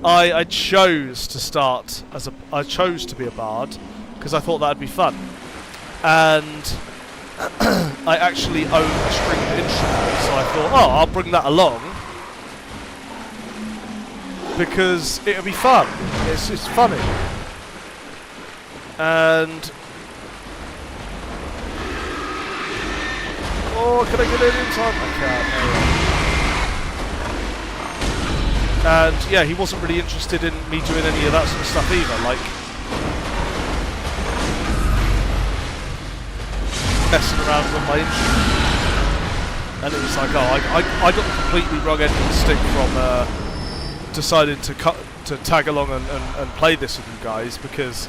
I chose to start as I chose to be a bard because I thought that'd be fun. And I actually own a stringed instrument, so I thought, oh, I'll bring that along because it'll be fun. It's funny. And oh, can I get in time? I can't. And yeah, he wasn't really interested in me doing any of that sort of stuff either. Like messing around with my instrument. And it was like, oh, I got the completely wrong end of the stick from deciding to tag along and play this with you guys because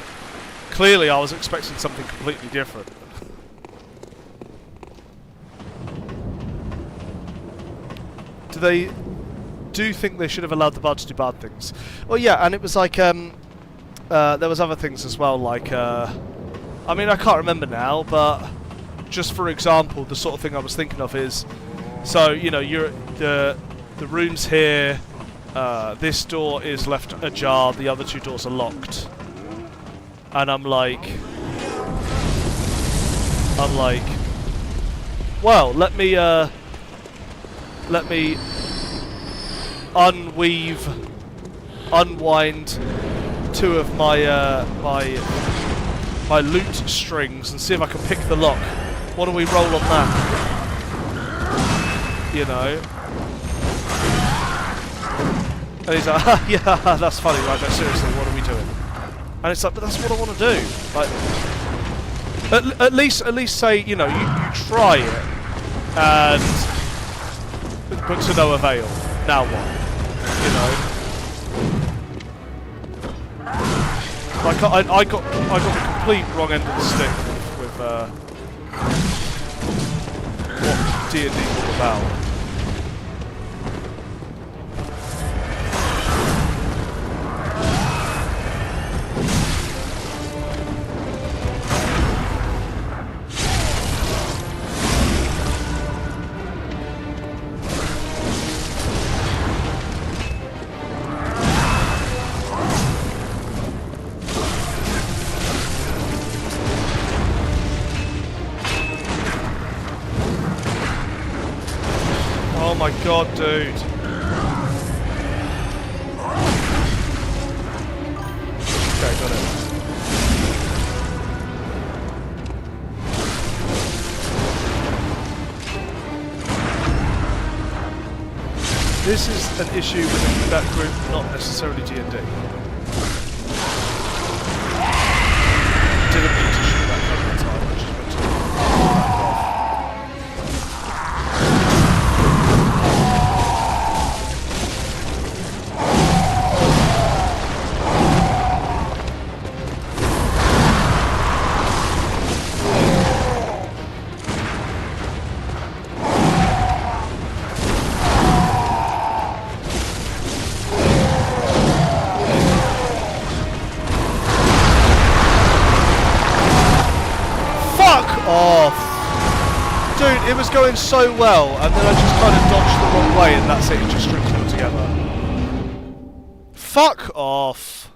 clearly I was expecting something completely different. They do think they should have allowed the bard to do bad things. Well, yeah, and it was like there was other things as well. Like I mean, I can't remember now, but just for example, the sort of thing I was thinking of is, so you know, you're the rooms here. This door is left ajar. The other 2 doors are locked. And I'm like, well, let me unwind 2 of my my loot strings and see if I can pick the lock. What do we roll on that? You know? And he's like, yeah, that's funny, right? No, seriously, what are we doing? And it's like, but that's what I want to do. Like, at least say, you know, you try it, and but to no avail. Now what? You know. Like I got the complete wrong end of the stick with what D&D is all about. Oh my god, dude. Okay, got it. This is an issue within that group, not necessarily D&D. Didn't mean to shoot that couple of times, I just meant to back off. Dude, it was going so well, and then I just kind of dodged the wrong way, and that's it, it just stripped it all together. Fuck off.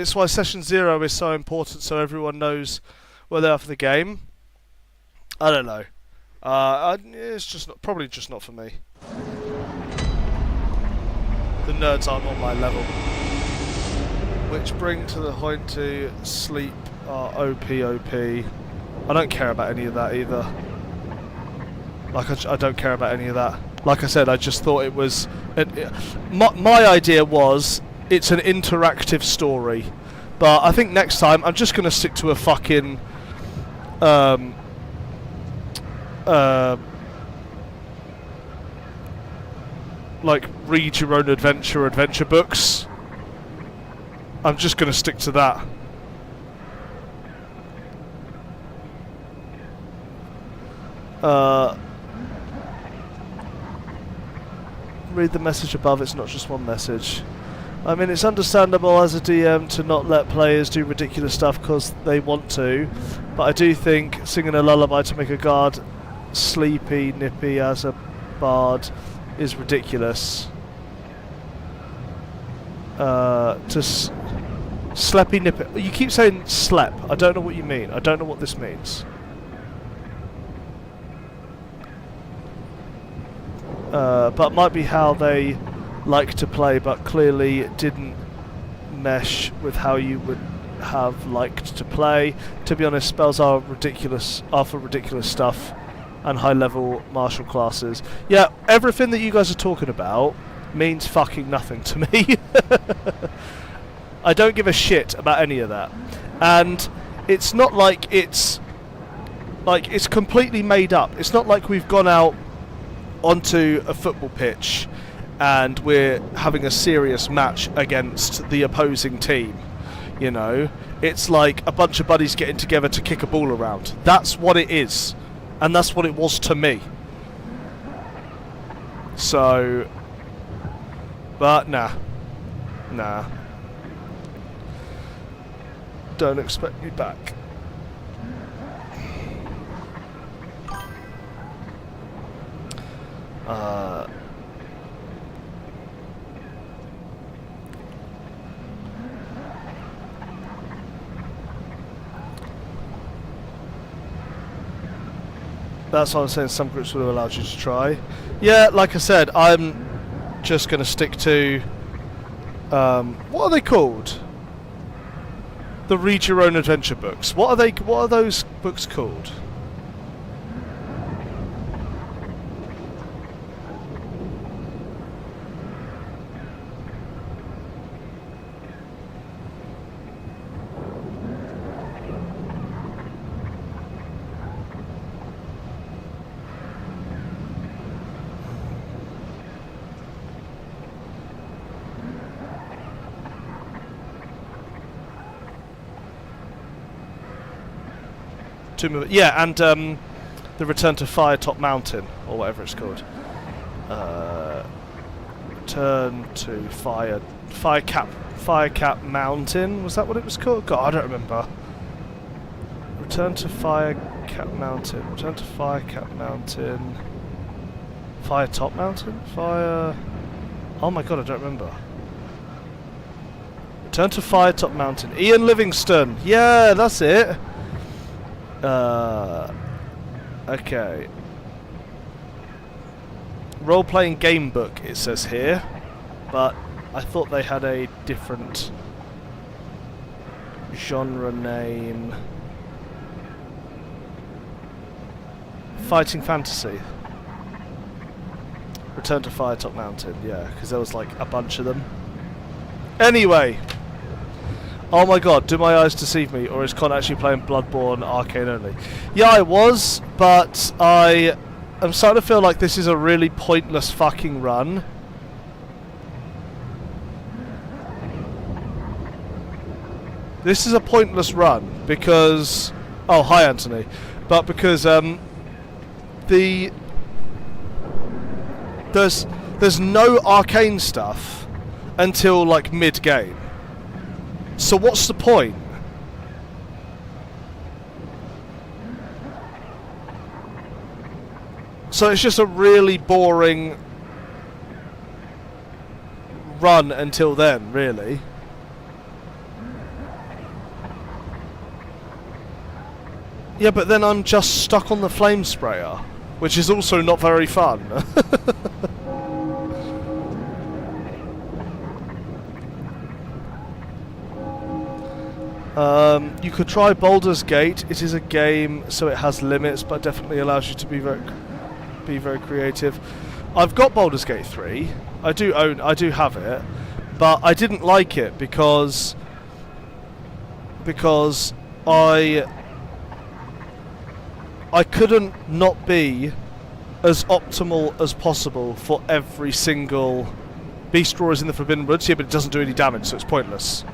It's why Session 0 is so important, so everyone knows where they are for the game. I don't know. It's just not, probably just not for me. The nerds aren't on my level. Which bring to the point to sleep are OP. I don't care about any of that either. Like, I don't care about any of that. Like I said, I just thought it was... my idea was, it's an interactive story. But I think next time, I'm just going to stick to a fucking... like, read your own adventure books. I'm just going to stick to that. Read the message above, it's not just one message. I mean, it's understandable as a DM to not let players do ridiculous stuff because they want to, but I do think singing a lullaby to make a guard sleepy, nippy as a bard is ridiculous. Sleppy, nippy. You keep saying slep. I don't know what you mean. I don't know what this means. But it might be how they like to play, but clearly didn't mesh with how you would have liked to play. To be honest, spells are ridiculous, are for ridiculous stuff and high-level martial classes. Yeah, everything that you guys are talking about means fucking nothing to me. I don't give a shit about any of that. And it's not like it's completely made up. It's not like we've gone out onto a football pitch and we're having a serious match against the opposing team. You know, it's like a bunch of buddies getting together to kick a ball around. That's what it is, and that's what it was to me. So, but nah, don't expect me back. That's what I'm saying, some groups would have allowed you to try. Yeah, like I said, I'm just going to stick to... what are they called? The Read Your Own Adventure books. What are those books called? Yeah, and the Return to Firetop Mountain, or whatever it's called. Return to Firecap Mountain. Was that what it was called? God, I don't remember. Return to Firecap Mountain. Return to Firecap Mountain. Firetop Mountain. Oh my god, I don't remember. Return to Firetop Mountain. Ian Livingstone. Yeah, that's it. Okay. Role-playing game book, it says here, but I thought they had a different genre name. Fighting Fantasy. Return to Firetop Mountain, yeah, because there was like a bunch of them. Anyway. Oh my god, do my eyes deceive me, or is Con actually playing Bloodborne Arcane only? Yeah, I was, but I am starting to feel like this is a really pointless fucking run. This is a pointless run, because... Oh, hi Anthony. But because, there's no Arcane stuff until, like, mid-game. So what's the point? So it's just a really boring run until then, really. Yeah, but then I'm just stuck on the flame sprayer, which is also not very fun. You could try Baldur's Gate. It is a game, so it has limits, but definitely allows you to be very creative. I've got Baldur's Gate 3. I do have it, but I didn't like it because I couldn't not be as optimal as possible for every single beast drawers in the Forbidden Woods. Yeah, but it doesn't do any damage, so it's pointless.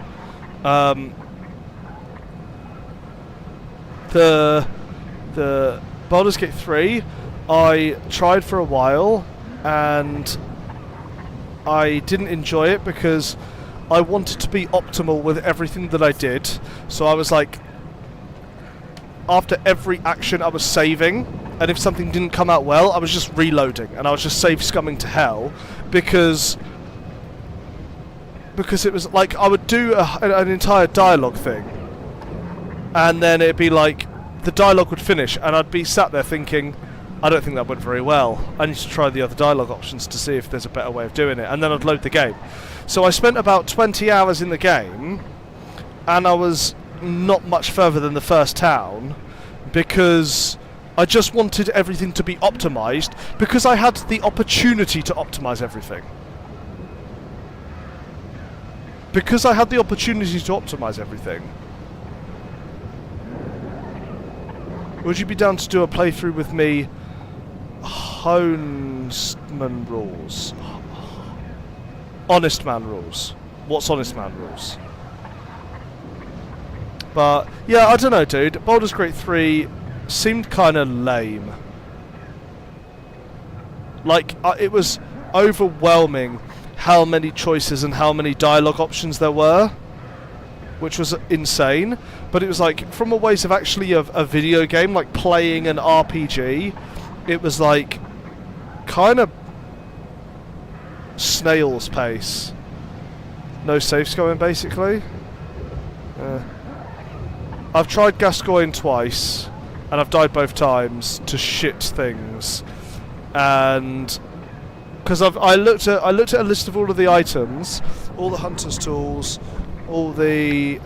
The Baldur's Gate 3, I tried for a while, and I didn't enjoy it because I wanted to be optimal with everything that I did. So I was like, after every action I was saving, and if something didn't come out well, I was just reloading, and I was just save scumming to hell, because it was like I would do an entire dialogue thing, and then it'd be like the dialogue would finish, and I'd be sat there thinking, I don't think that went very well. I need to try the other dialogue options to see if there's a better way of doing it, and then I'd load the game. So I spent about 20 hours in the game, and I was not much further than the first town, because I just wanted everything to be optimized, because I had the opportunity to optimize everything. Because I had the opportunity to optimize everything. Would you be down to do a playthrough with me? Honesman rules. Honest man rules. What's honest man rules? But yeah, I don't know, dude. Baldur's Gate 3 seemed kind of lame. Like, it was overwhelming how many choices and how many dialogue options there were, which was insane. But it was like, from a ways of actually a video game, like playing an RPG, it was like kind of snail's pace. No saves going, basically. I've tried Gascoigne twice, and I've died both times to shit things. And because I looked at a list of all of the items, all the hunter's tools, all the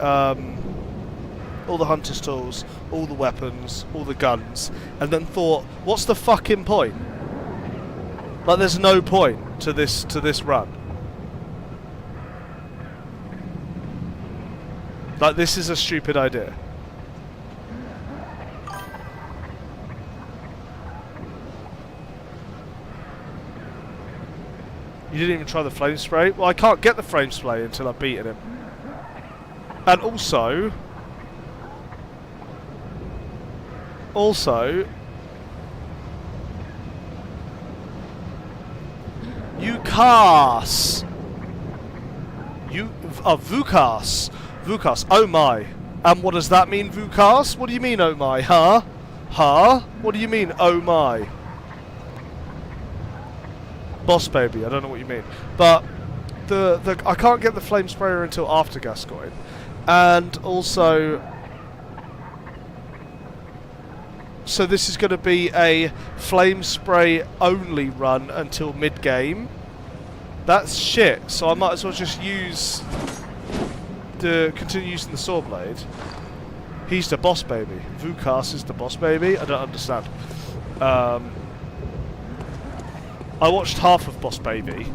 hunter's tools, all the weapons, all the guns, and then thought, what's the fucking point? Like, there's no point to this run. Like, this is a stupid idea. You didn't even try the flame spray? Well, I can't get the flame spray until I've beaten him. And also, Vukas. Vukas. Oh my. And what does that mean, Vukas? What do you mean, oh my? Huh? Huh? What do you mean, oh my? Boss baby, I don't know what you mean. But I can't get the flame sprayer until after Gascoigne. And also, so this is going to be a flame spray only run until mid game. That's shit. So I might as well just continue using the saw blade. He's the boss baby. Vukas is the boss baby. I don't understand. I watched half of Boss Baby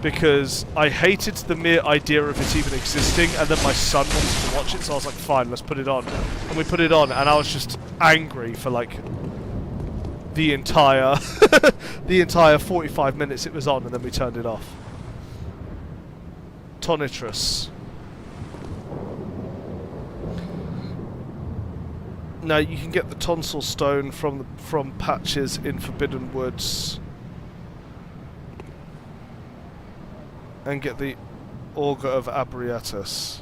because I hated the mere idea of it even existing, and then my son wanted to watch it, so I was like, fine, let's put it on. And we put it on, and I was just angry for like the entire 45 minutes it was on, and then we turned it off. Tonitrus. Now you can get the tonsil stone from patches in Forbidden Woods. And get the Augur of Abriatus.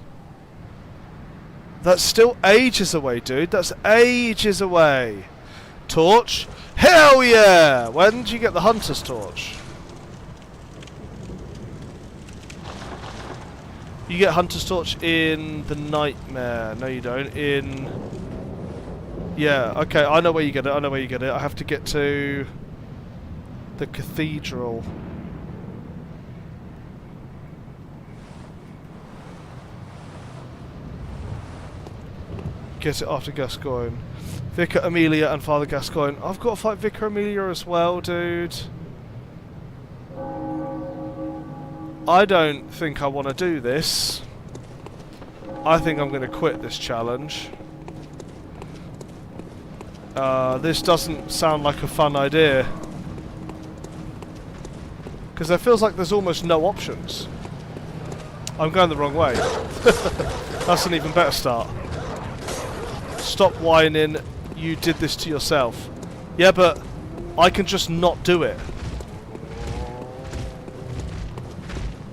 That's still ages away, dude. That's ages away. Torch? Hell yeah! When did you get the Hunter's Torch? You get Hunter's Torch in the Nightmare. No, you don't. Yeah, okay, I know where you get it, I know where you get it. I have to get to the cathedral. Get it after Gascoigne. Vicar Amelia and Father Gascoigne. I've got to fight Vicar Amelia as well, dude. I don't think I want to do this. I think I'm going to quit this challenge. This doesn't sound like a fun idea. Because there feels like there's almost no options. I'm going the wrong way. That's an even better start. Stop whining. You did this to yourself. Yeah, but I can just not do it.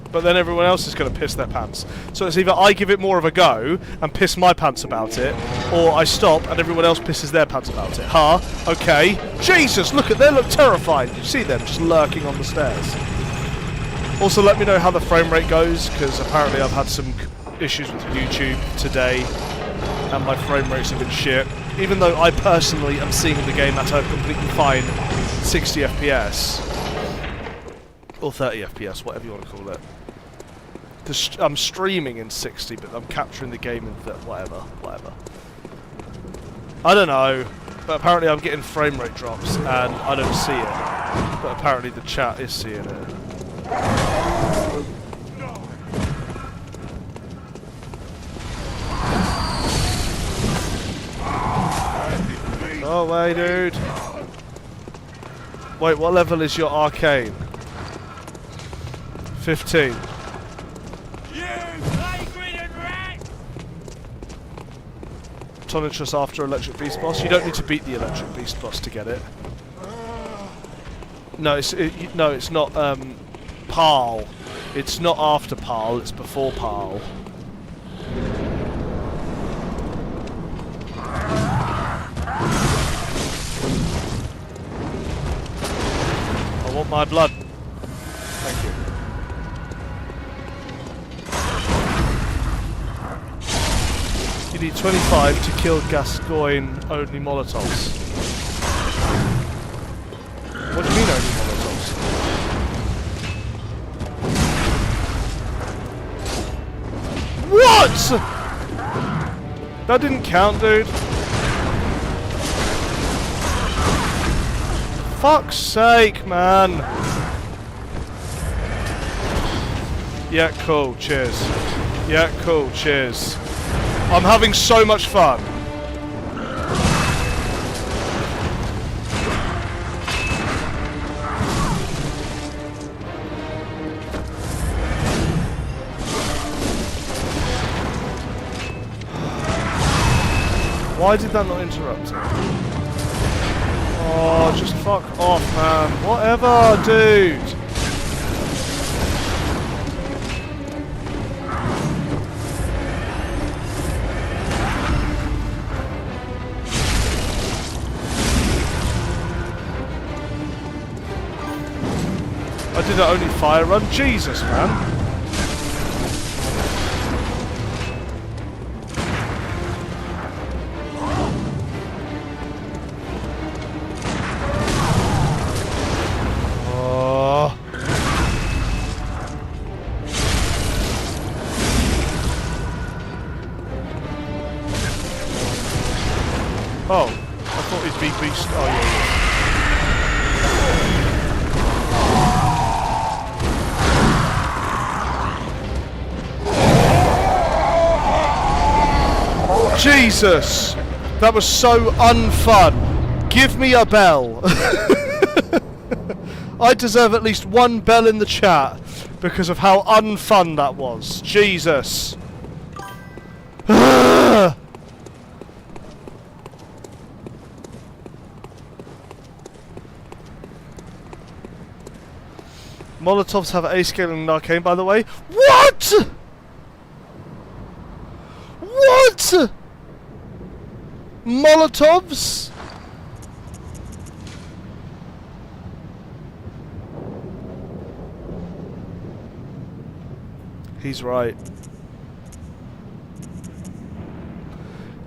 But then everyone else is going to piss their pants. So it's either I give it more of a go and piss my pants about it, or I stop and everyone else pisses their pants about it. Huh? Okay. Jesus, look at them, look terrified. You see them just lurking on the stairs. Also, let me know how the frame rate goes, because apparently I've had some issues with YouTube today, and my frame rates have been shit. Even though I personally am seeing the game at a completely fine 60 FPS. Or 30 FPS, whatever you want to call it. I'm streaming in 60, but I'm capturing the game in whatever. I don't know, but apparently I'm getting frame rate drops, and I don't see it. But apparently the chat is seeing it. No way, dude. Wait, what level is your Arcane? 15. Tonitrus after Electric Beast boss. You don't need to beat the Electric Beast boss to get it. No, it's not Parl. It's not after Parl, it's before Parl. I want my blood. Thank you. You need 25 to kill Gascoigne only Molotovs. What do you mean only Molotovs? What?! That didn't count, dude. Fuck's sake, man. Yeah, cool, cheers. Yeah, cool, cheers. I'm having so much fun. Why did that not interrupt it? Oh, just fuck off, man. Whatever, dude. I did that only fire run? Jesus, man. Oh, I thought he'd be beast. Oh, yeah, Jesus! That was so unfun. Give me a bell. I deserve at least one bell in the chat because of how unfun that was. Jesus. Molotovs have A scaling in Arcane, by the way. What? What? Molotovs? He's right.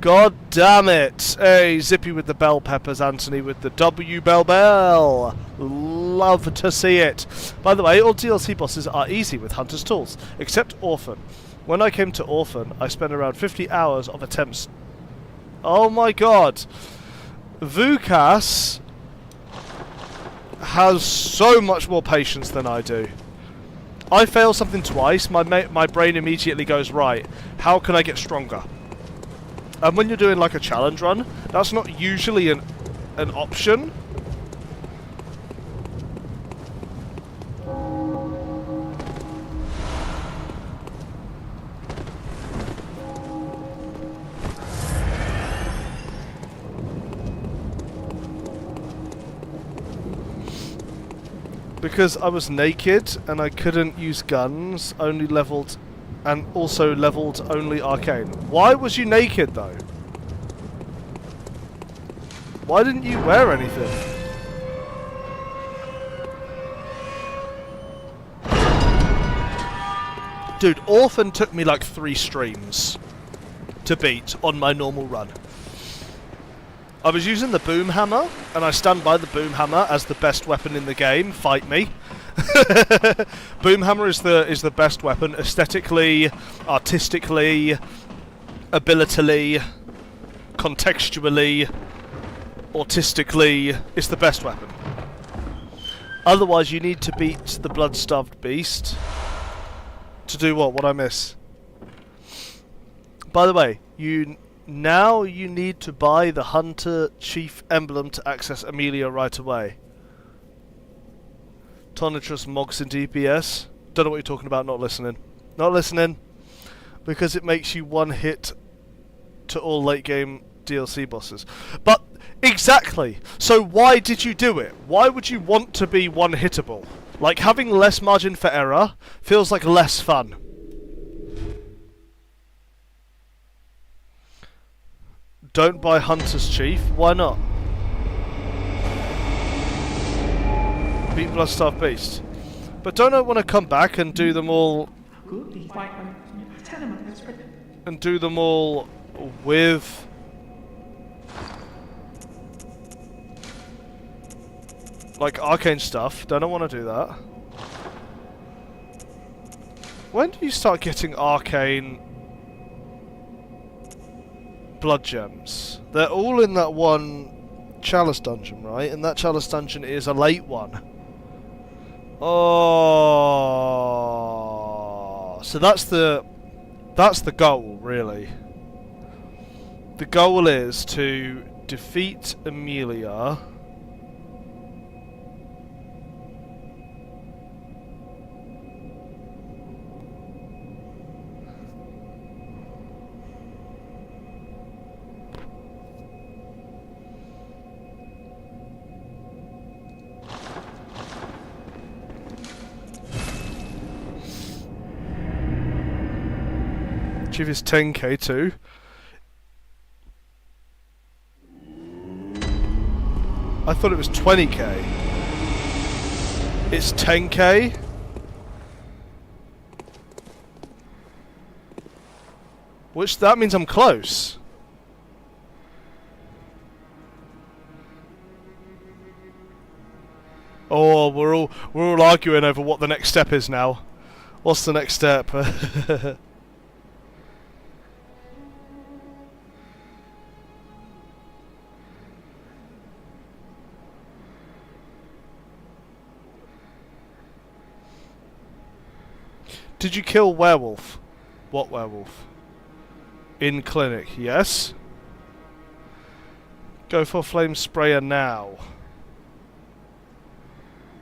God damn it! Hey, Zippy with the bell peppers, Anthony with the W bell. Love to see it. By the way, all DLC bosses are easy with Hunter's Tools, except Orphan. When I came to Orphan, I spent around 50 hours of attempts. Oh my god! Vukas has so much more patience than I do. I fail something twice, my brain immediately goes, right, how can I get stronger? And when you're doing like a challenge run, that's not usually an option. Because I was naked and I couldn't use guns, only leveled, and also leveled only Arcane. Why was you naked though? Why didn't you wear anything? Dude, Orphan took me like 3 streams to beat on my normal run. I was using the boom hammer, and I stand by the boom hammer as the best weapon in the game. Fight me. Boom hammer is the best weapon, aesthetically, artistically, abilitily, contextually, autistically. It's the best weapon. Otherwise, you need to beat the blood-starved beast. To do what? What I miss? By the way, now you need to buy the Hunter Chief emblem to access Amelia right away. Tonitrus Mogs in DPS. Don't know what you're talking about, not listening. Not listening. Because it makes you one hit to all late game DLC bosses. But, exactly! So why did you do it? Why would you want to be one hittable? Like, having less margin for error feels like less fun. Don't buy Hunter's Chief. Why not? Beat Bloodstarved Beast. But don't I want to come back and do them all... And do them all with... like Arcane stuff. Don't I want to do that? When do you start getting Arcane... blood gems? They're all in that one Chalice dungeon, right? And that Chalice dungeon is a late one. Oh, so that's the goal, really. The goal is to defeat Amelia. Chief is 10k too. I thought it was 20k. It's 10k? Which, that means I'm close. Oh, we're all arguing over what the next step is now. What's the next step? Did you kill werewolf? What werewolf? In clinic, yes. Go for flame sprayer now.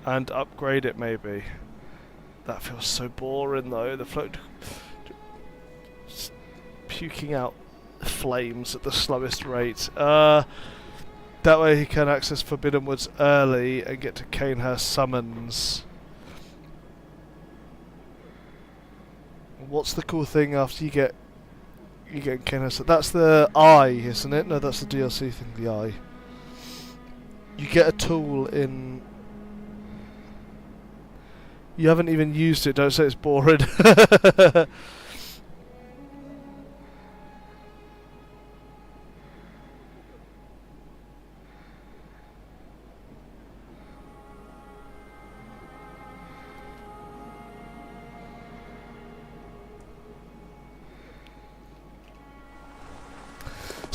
And upgrade it maybe. That feels so boring though. The float puking out flames at the slowest rate. That way he can access Forbidden Woods early and get to Canehurst summons. What's the cool thing after you get Canehurst? That's the eye, isn't it? No, that's the DLC thing, the eye. You get a tool in... You haven't even used it, don't say it's boring.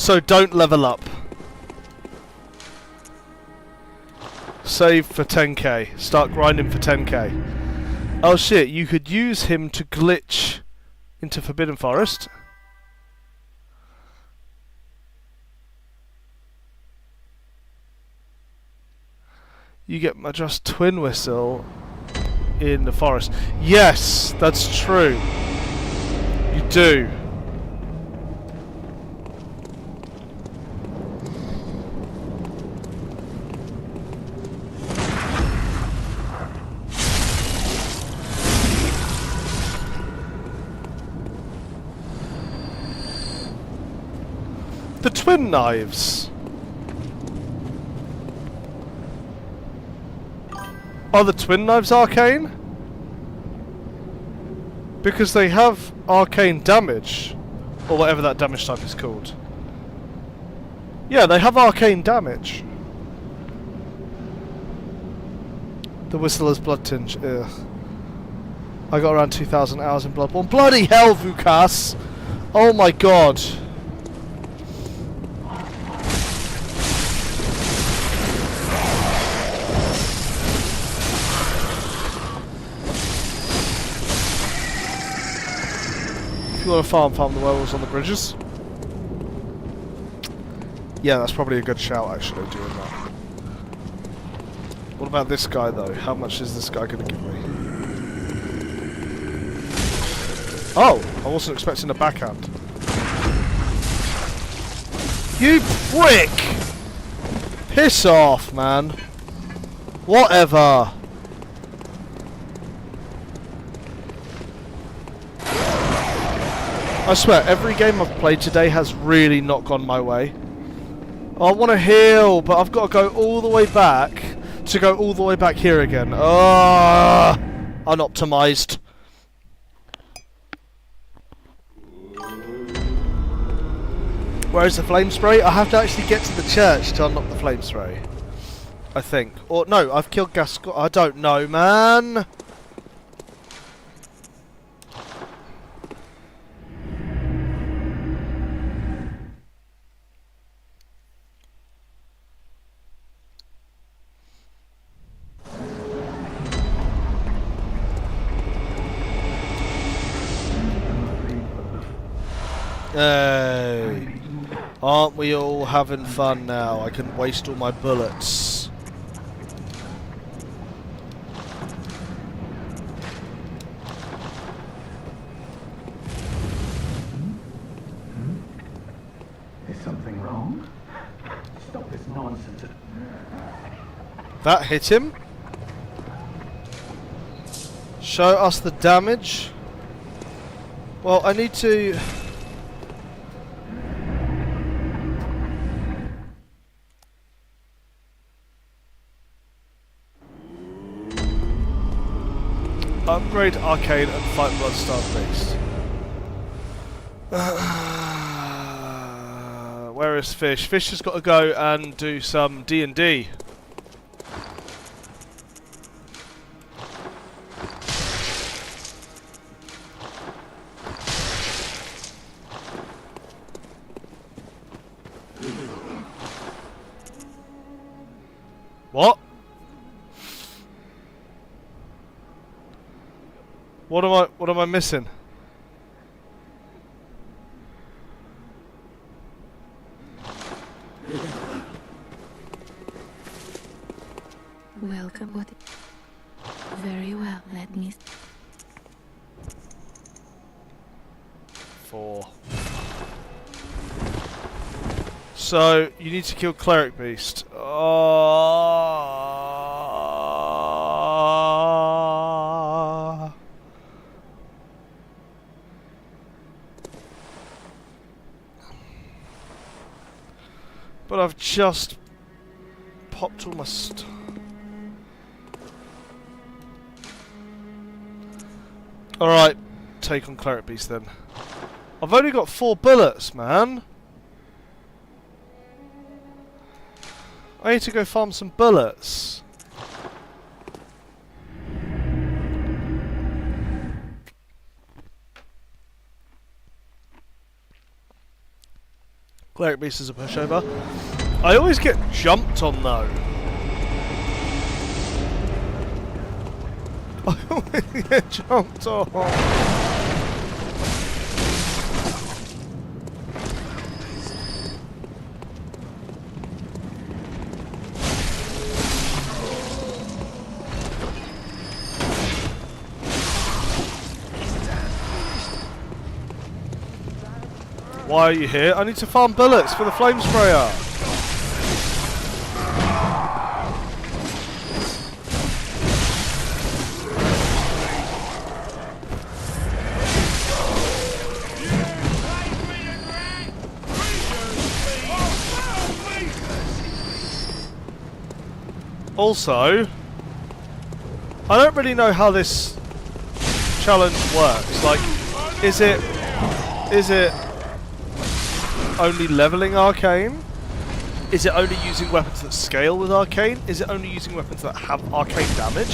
So don't level up. Save for 10k. Start grinding for 10k. Oh shit, you could use him to glitch into Forbidden Forest. You get my just twin whistle in the forest. Yes, that's true. You do. The twin knives. Are the twin knives arcane? Because they have arcane damage. Or whatever that damage type is called. Yeah, they have arcane damage. The Whistler's Blood Tinge. Ugh. I got around 2,000 hours in Bloodborne. Bloody hell, Vukas! Oh my god. If you want to farm the werewolves on the bridges. Yeah, that's probably a good shout actually, doing that. What about this guy though? How much is this guy going to give me? Oh! I wasn't expecting a backhand. You prick! Piss off, man. Whatever. I swear, every game I've played today has really not gone my way. I want to heal, but I've got to go all the way back to go all the way back here again. Unoptimized. Where's the flame spray? I have to actually get to the church to unlock the flame spray. I think. Or, no, I've killed Gasco. I don't know, man. Hey, aren't we all having fun now? I can waste all my bullets. Is something wrong? Stop this nonsense. That hit him. Show us the damage. Well, I need to... upgrade Arcane and fight Bloodstarved Beast. Where is Fish? Fish has got to go and do some D&D. What? What am I missing? Welcome. What? Very well. Let me. 4. So you need to kill Cleric Beast. But I've just popped all my stuff. Alright, take on Cleric Beast then. I've only got 4 bullets, man. I need to go farm some bullets. Cleric Beast is a pushover. I always get jumped on though. I always get jumped on. Why are you here? I need to farm bullets for the flame sprayer. Also, I don't really know how this challenge works. Like, is it only leveling Arcane? Is it only using weapons that scale with Arcane? Is it only using weapons that have Arcane damage?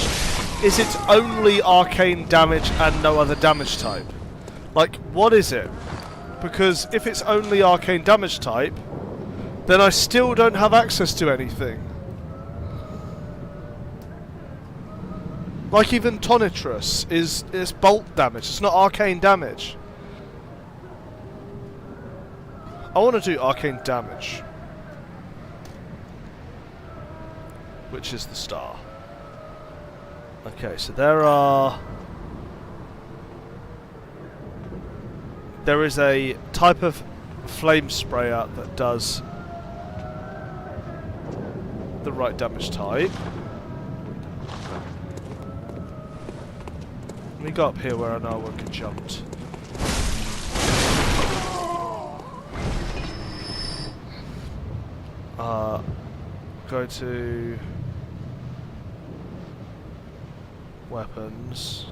Is it only Arcane damage and no other damage type? Like, what is it? Because if it's only Arcane damage type, then I still don't have access to anything. Like even Tonitrus is bolt damage, it's not Arcane damage. I want to do Arcane damage, which is the star. Okay, so there is a type of flame sprayer that does the right damage type. Let me go up here where I know I won't get jumped. Go to weapons.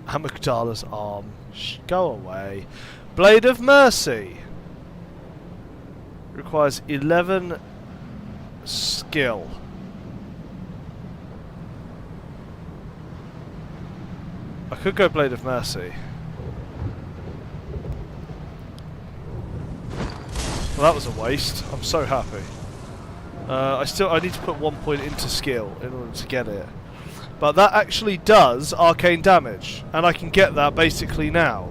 Amygdala's arm. Go away. Blade of Mercy. Requires 11 skill. I could go Blade of Mercy. Well, that was a waste. I'm so happy. I need to put 1 point into skill in order to get it. But that actually does arcane damage, and I can get that basically now.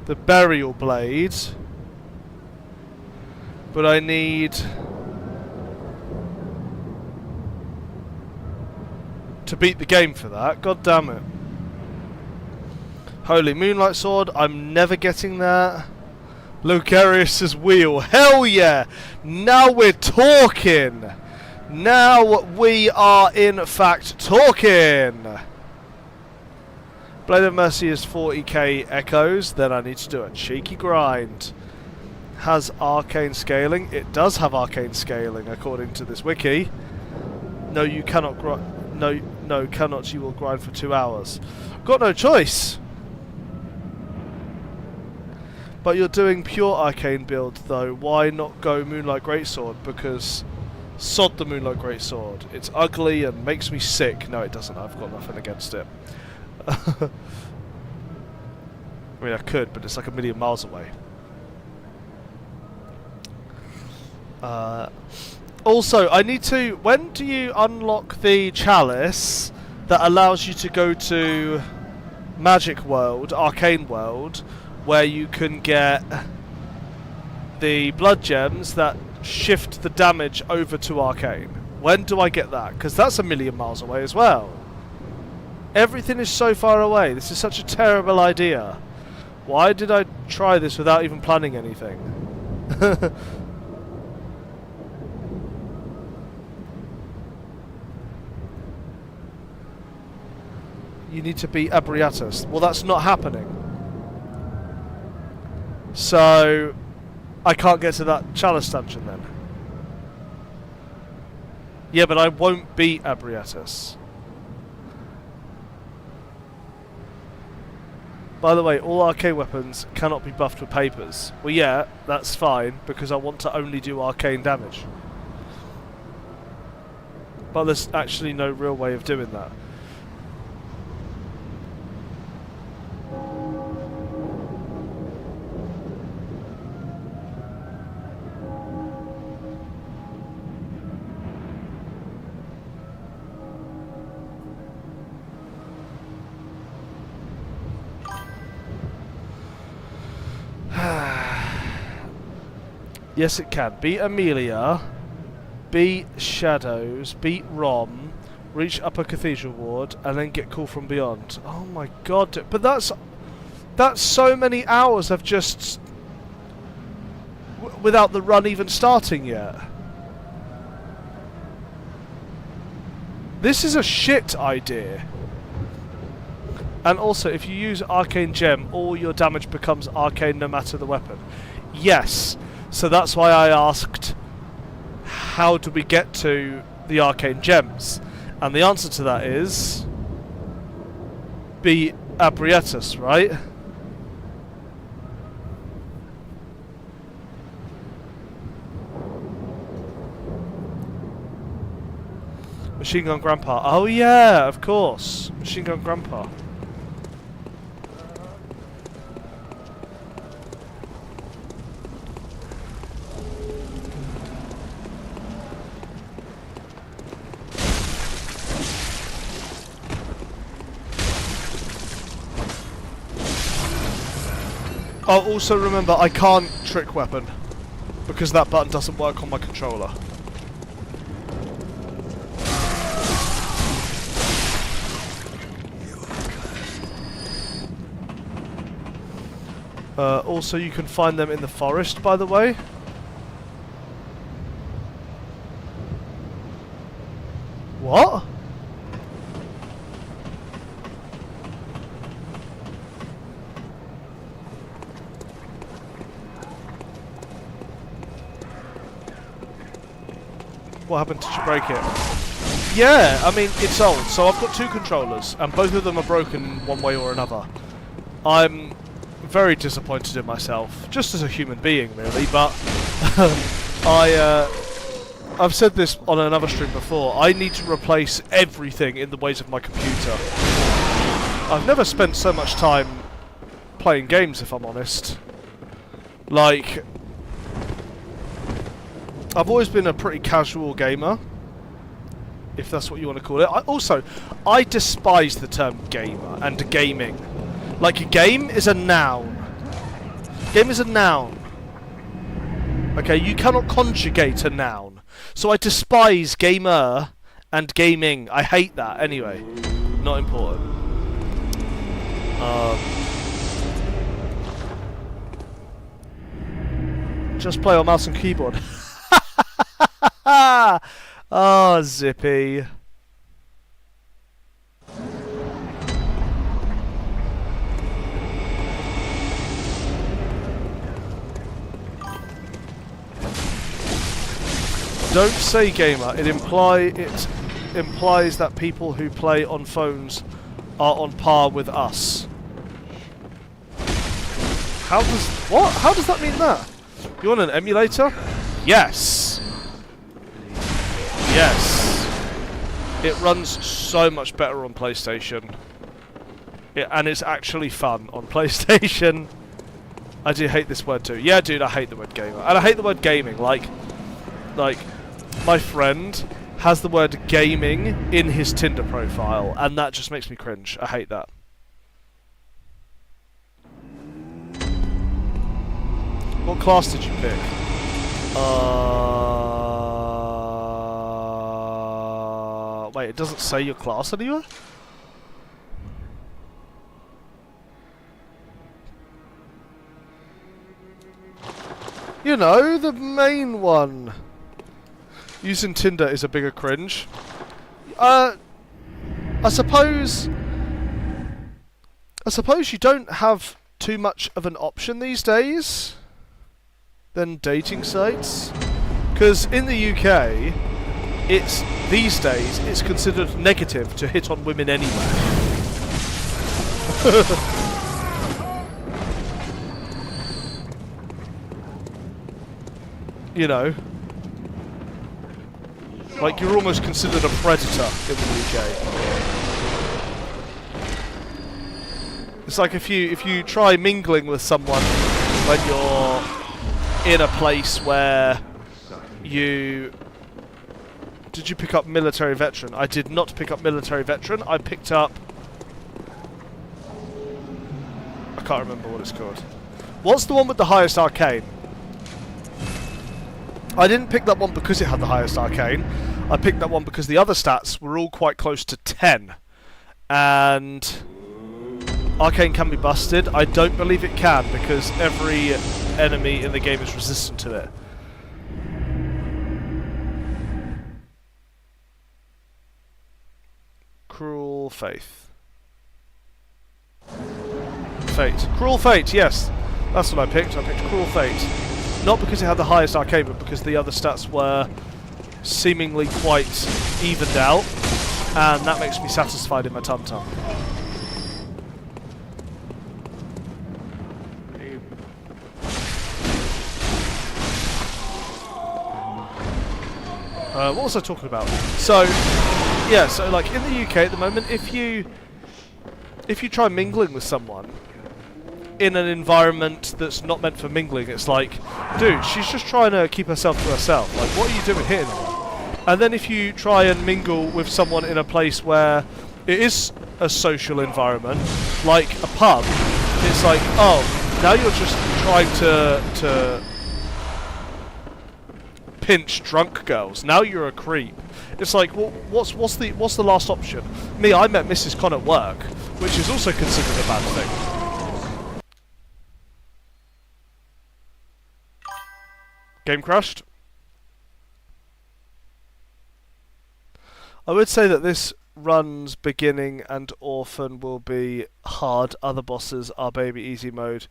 The Burial Blade. But I need to beat the game for that. God damn it. Holy Moonlight Sword. I'm never getting that. Logarius's Wheel. Hell yeah! Now we're talking! Now we are in fact talking! Blade of Mercy is 40k echoes. Then I need to do a cheeky grind. Has arcane scaling? It does have arcane scaling according to this wiki. No, you cannot grind. No, cannot. You will grind for 2 hours. Got no choice. But you're doing pure arcane build though. Why not go Moonlight Greatsword? Because sod the Moonlight Greatsword. It's ugly and makes me sick. No, it doesn't. I've got nothing against it. I mean, I could, but it's like a million miles away. Also, I need to... When do you unlock the chalice that allows you to go to Magic World, Arcane World, where you can get the blood gems that shift the damage over to Arcane? When do I get that? Because that's a million miles away as well. Everything is so far away. This is such a terrible idea. Why did I try this without even planning anything? You need to beat Abriatus. Well, that's not happening. So, I can't get to that chalice dungeon then. Yeah, but I won't beat Abriatus. By the way, all arcane weapons cannot be buffed with papers. Well, yeah, that's fine, because I want to only do arcane damage. But there's actually no real way of doing that. Yes, it can. Beat Amelia. Beat Shadows. Beat Rom. Reach Upper Cathedral Ward. And then get Call from Beyond. Oh my god. But that's so many hours of just... without the run even starting yet. This is a shit idea. And also, if you use Arcane Gem, all your damage becomes arcane no matter the weapon. Yes. So that's why I asked, how do we get to the Arcane Gems? And the answer to that is... be Abrietus, right? Machine Gun Grandpa. Oh yeah, of course. Machine Gun Grandpa. Oh, also remember, I can't trick weapon because that button doesn't work on my controller. Also, you can find them in the forest, by the way. What? What happened? Did you break it? Yeah, I mean, it's old, so I've got two controllers, and both of them are broken one way or another. I'm very disappointed in myself, just as a human being, really, but I've said this on another stream before, I need to replace everything in the ways of my computer. I've never spent so much time playing games, if I'm honest. Like... I've always been a pretty casual gamer, if that's what you want to call it. I despise the term gamer and gaming. Like, a game is a noun. Game is a noun. Okay, you cannot conjugate a noun. So I despise gamer and gaming. I hate that. Anyway, not important. Just play on mouse and keyboard. Oh, Zippy. Don't say gamer. It implies that people who play on phones are on par with us. How does that mean that? You want an emulator? Yes. Yes. It runs so much better on PlayStation. And it's actually fun on PlayStation. I do hate this word too. Yeah, dude, I hate the word gamer. And I hate the word gaming. Like, my friend has the word gaming in his Tinder profile, and that just makes me cringe. I hate that. What class did you pick? Wait, it doesn't say your class anywhere? You know, the main one. Using Tinder is a bigger cringe. I suppose you don't have too much of an option these days than dating sites. Because in the UK, these days it's considered negative to hit on women anyway. You know. Like, you're almost considered a predator in the UK. It's like if you try mingling with someone when you're in a place where you... Did you pick up military veteran? I did not pick up military veteran. I picked up... I can't remember what it's called. What's the one with the highest arcane? I didn't pick that one because it had the highest arcane. I picked that one because the other stats were all quite close to 10. And arcane can be busted. I don't believe it can because every enemy in the game is resistant to it. Cruel Faith. Fate. Cruel Fate, yes. That's what I picked. I picked Cruel Fate. Not because it had the highest arcane, but because the other stats were seemingly quite evened out. And that makes me satisfied in my tum-tum. What was I talking about? So, yeah, so like in the UK at the moment, if you try mingling with someone in an environment that's not meant for mingling, it's like, dude, she's just trying to keep herself to herself. Like, what are you doing here now? And then if you try and mingle with someone in a place where it is a social environment, like a pub, it's like, oh, now you're just trying to pinch drunk girls. Now you're a creep. It's like, well, what's the last option? Me, I met Mrs. Con at work, which is also considered a bad thing. Game crashed. I would say that this run's beginning and orphan will be hard. Other bosses are baby easy mode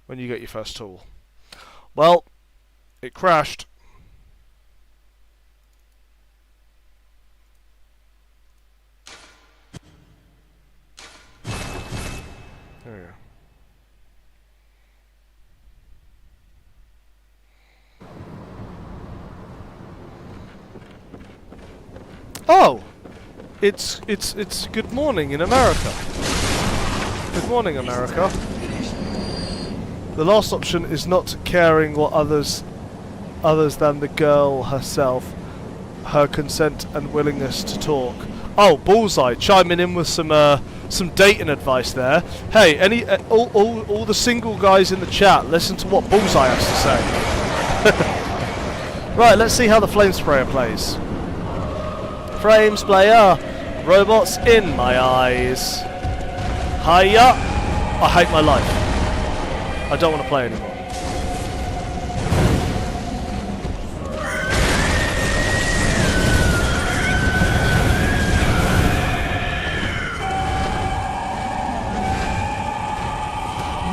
when you get your first tool. Well, it crashed. There we go. Oh! It's good morning in America. Good morning, America. The last option is not caring what others than the girl herself, her consent and willingness to talk. Oh, Bullseye chiming in with some dating advice there. Hey, all the single guys in the chat, listen to what Bullseye has to say. Right, let's see how the flame sprayer plays. Frame sprayer, robots in my eyes. Hiya! I hate my life. I don't want to play anymore.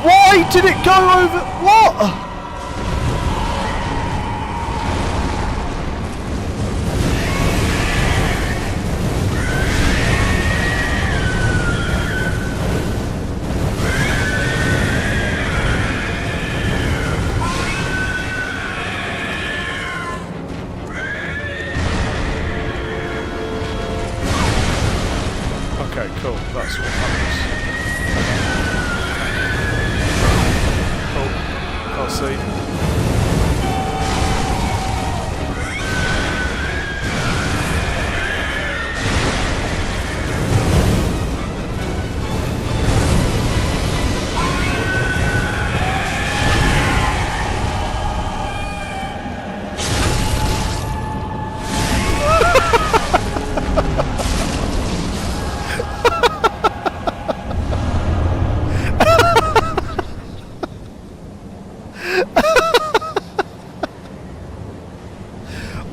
Why did it go over? What? Okay, cool. That's what happens. Cool. I'll see.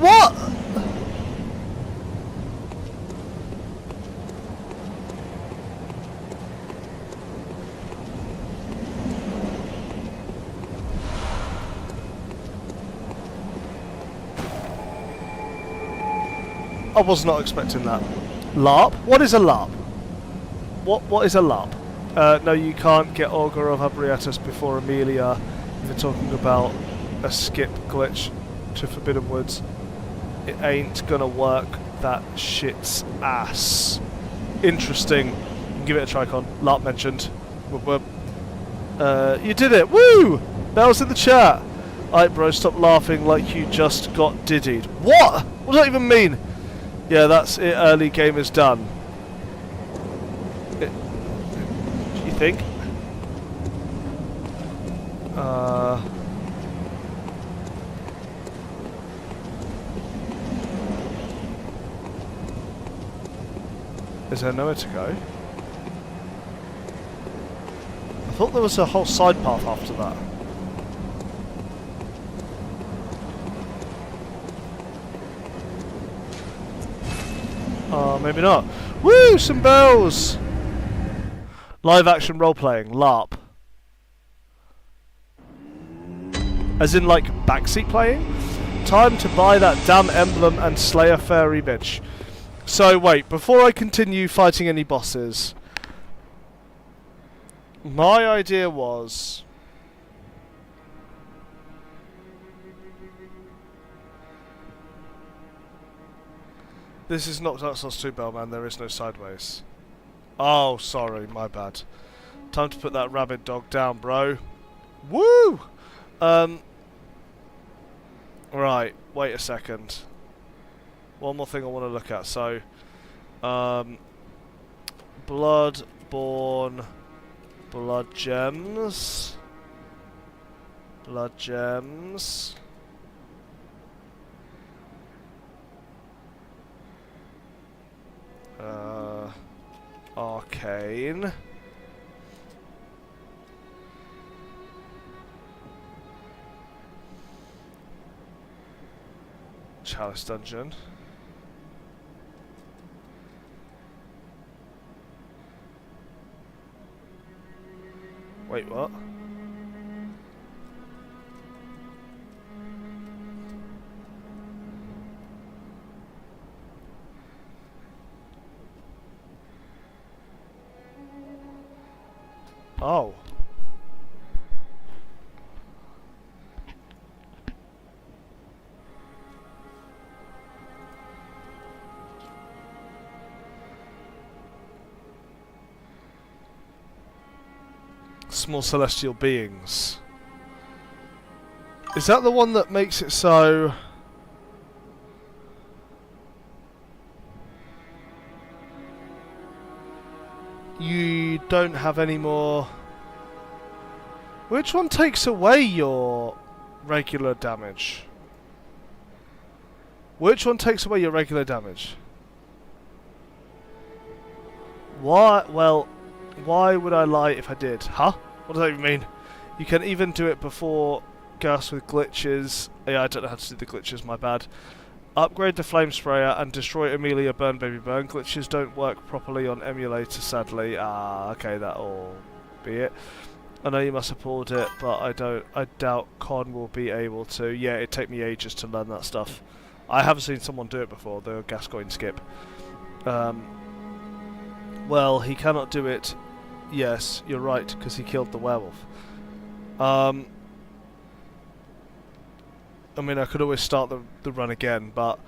What? I was not expecting that. LARP? What is a LARP? What is a LARP? No, you can't get Augur of Abriatus before Amelia if you're talking about a skip glitch to Forbidden Woods. It ain't gonna work that shit's ass. Interesting. You can give it a try, Con. LARP mentioned. Whoop whoop. You did it! Woo! Bells in the chat! Alright bro, stop laughing like you just got diddied. What? What does that even mean? Yeah, that's it. Early game is done. Do you think? Is there nowhere to go? I thought there was a whole side path after that. Oh, maybe not. Woo! Some bells! Live action role playing. LARP. As in, like, backseat playing? Time to buy that damn emblem and slay a fairy bitch. So, wait, before I continue fighting any bosses, my idea was... This is not Dark Souls 2, Bellman, there is no sideways. Oh, sorry, my bad. Time to put that rabid dog down, bro. Woo! Right, wait a second. One more thing I want to look at. So, Bloodborne, blood gems, blood gems. Arcane. Chalice dungeon. Wait, what? Oh. Small celestial beings. Is that the one that makes it so... you don't have any more... Which one takes away your regular damage? Which one takes away your regular damage? Why? Well, why would I lie if I did? Huh? What does that even mean? You can even do it before Gus with glitches. Yeah, I don't know how to do the glitches, my bad. Upgrade the flame sprayer and destroy Amelia Burn Baby Burn. Glitches don't work properly on emulator, sadly. Ah, okay, that'll be it. I know you must have pulled it, but I doubt Con will be able to. Yeah, it'd take me ages to learn that stuff. I haven't seen someone do it before, the Gascoigne skip. Well, he cannot do it. Yes, you're right, because he killed the werewolf. I mean, I could always start the run again, but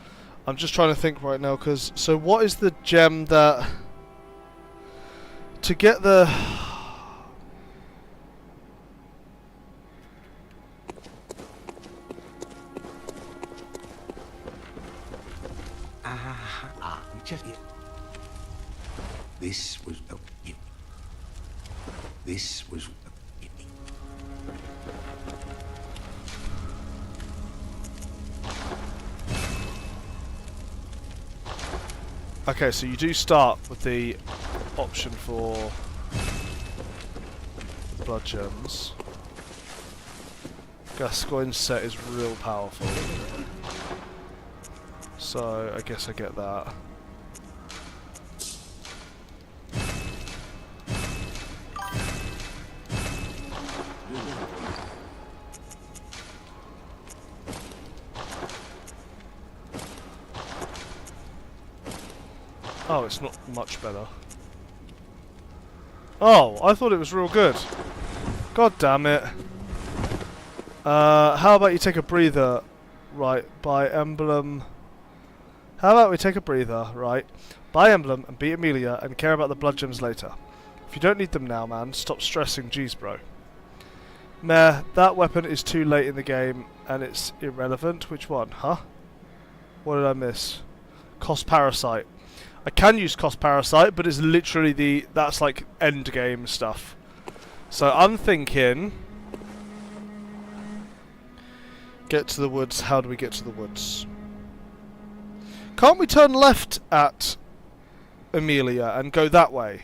I'm just trying to think right now, because... So what is the gem that... To get the... This was... This was... Okay, so you do start with the option for the blood gems. Gascoigne's set is real powerful. So I guess I get that. Oh, it's not much better. Oh, I thought it was real good. God damn it. How about you take a breather? Right, buy emblem. How about we take a breather, right? Buy emblem and beat Amelia and care about the blood gems later. If you don't need them now, man, stop stressing, jeez, bro. Meh, that weapon is too late in the game and it's irrelevant. Which one, huh? What did I miss? Cost Parasite. I can use Cost Parasite, but it's literally that's like end game stuff. So I'm thinking... Get to the woods. How do we get to the woods? Can't we turn left at Amelia and go that way.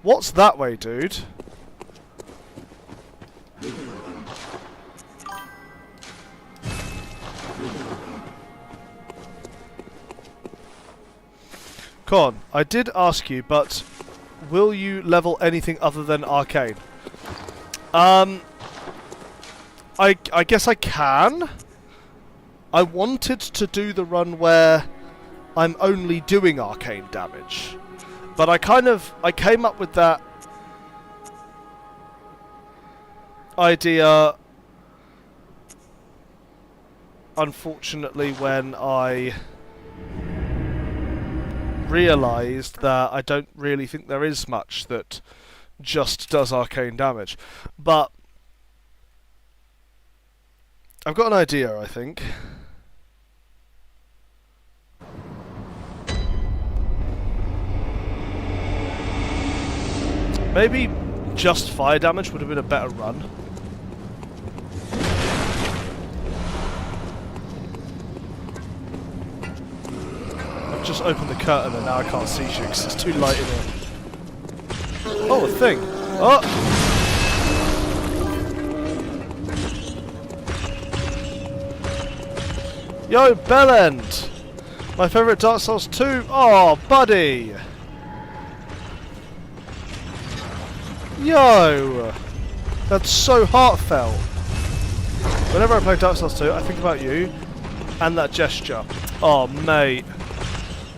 What's that way, dude? Con, I did ask you, but will you level anything other than Arcane? I guess I can. I wanted to do the run where I'm only doing Arcane damage. But I came up with that idea, unfortunately, when I realised that I don't really think there is much that just does arcane damage. But I've got an idea, I think. Maybe just fire damage would have been a better run. I've just opened the curtain and now I can't see shit because it's too light in here. Oh, a thing! Oh! Yo, Bellend! My favourite Dark Souls 2! Oh, buddy! Yo! That's so heartfelt. Whenever I play Dark Souls 2, I think about you and that gesture. Oh, mate.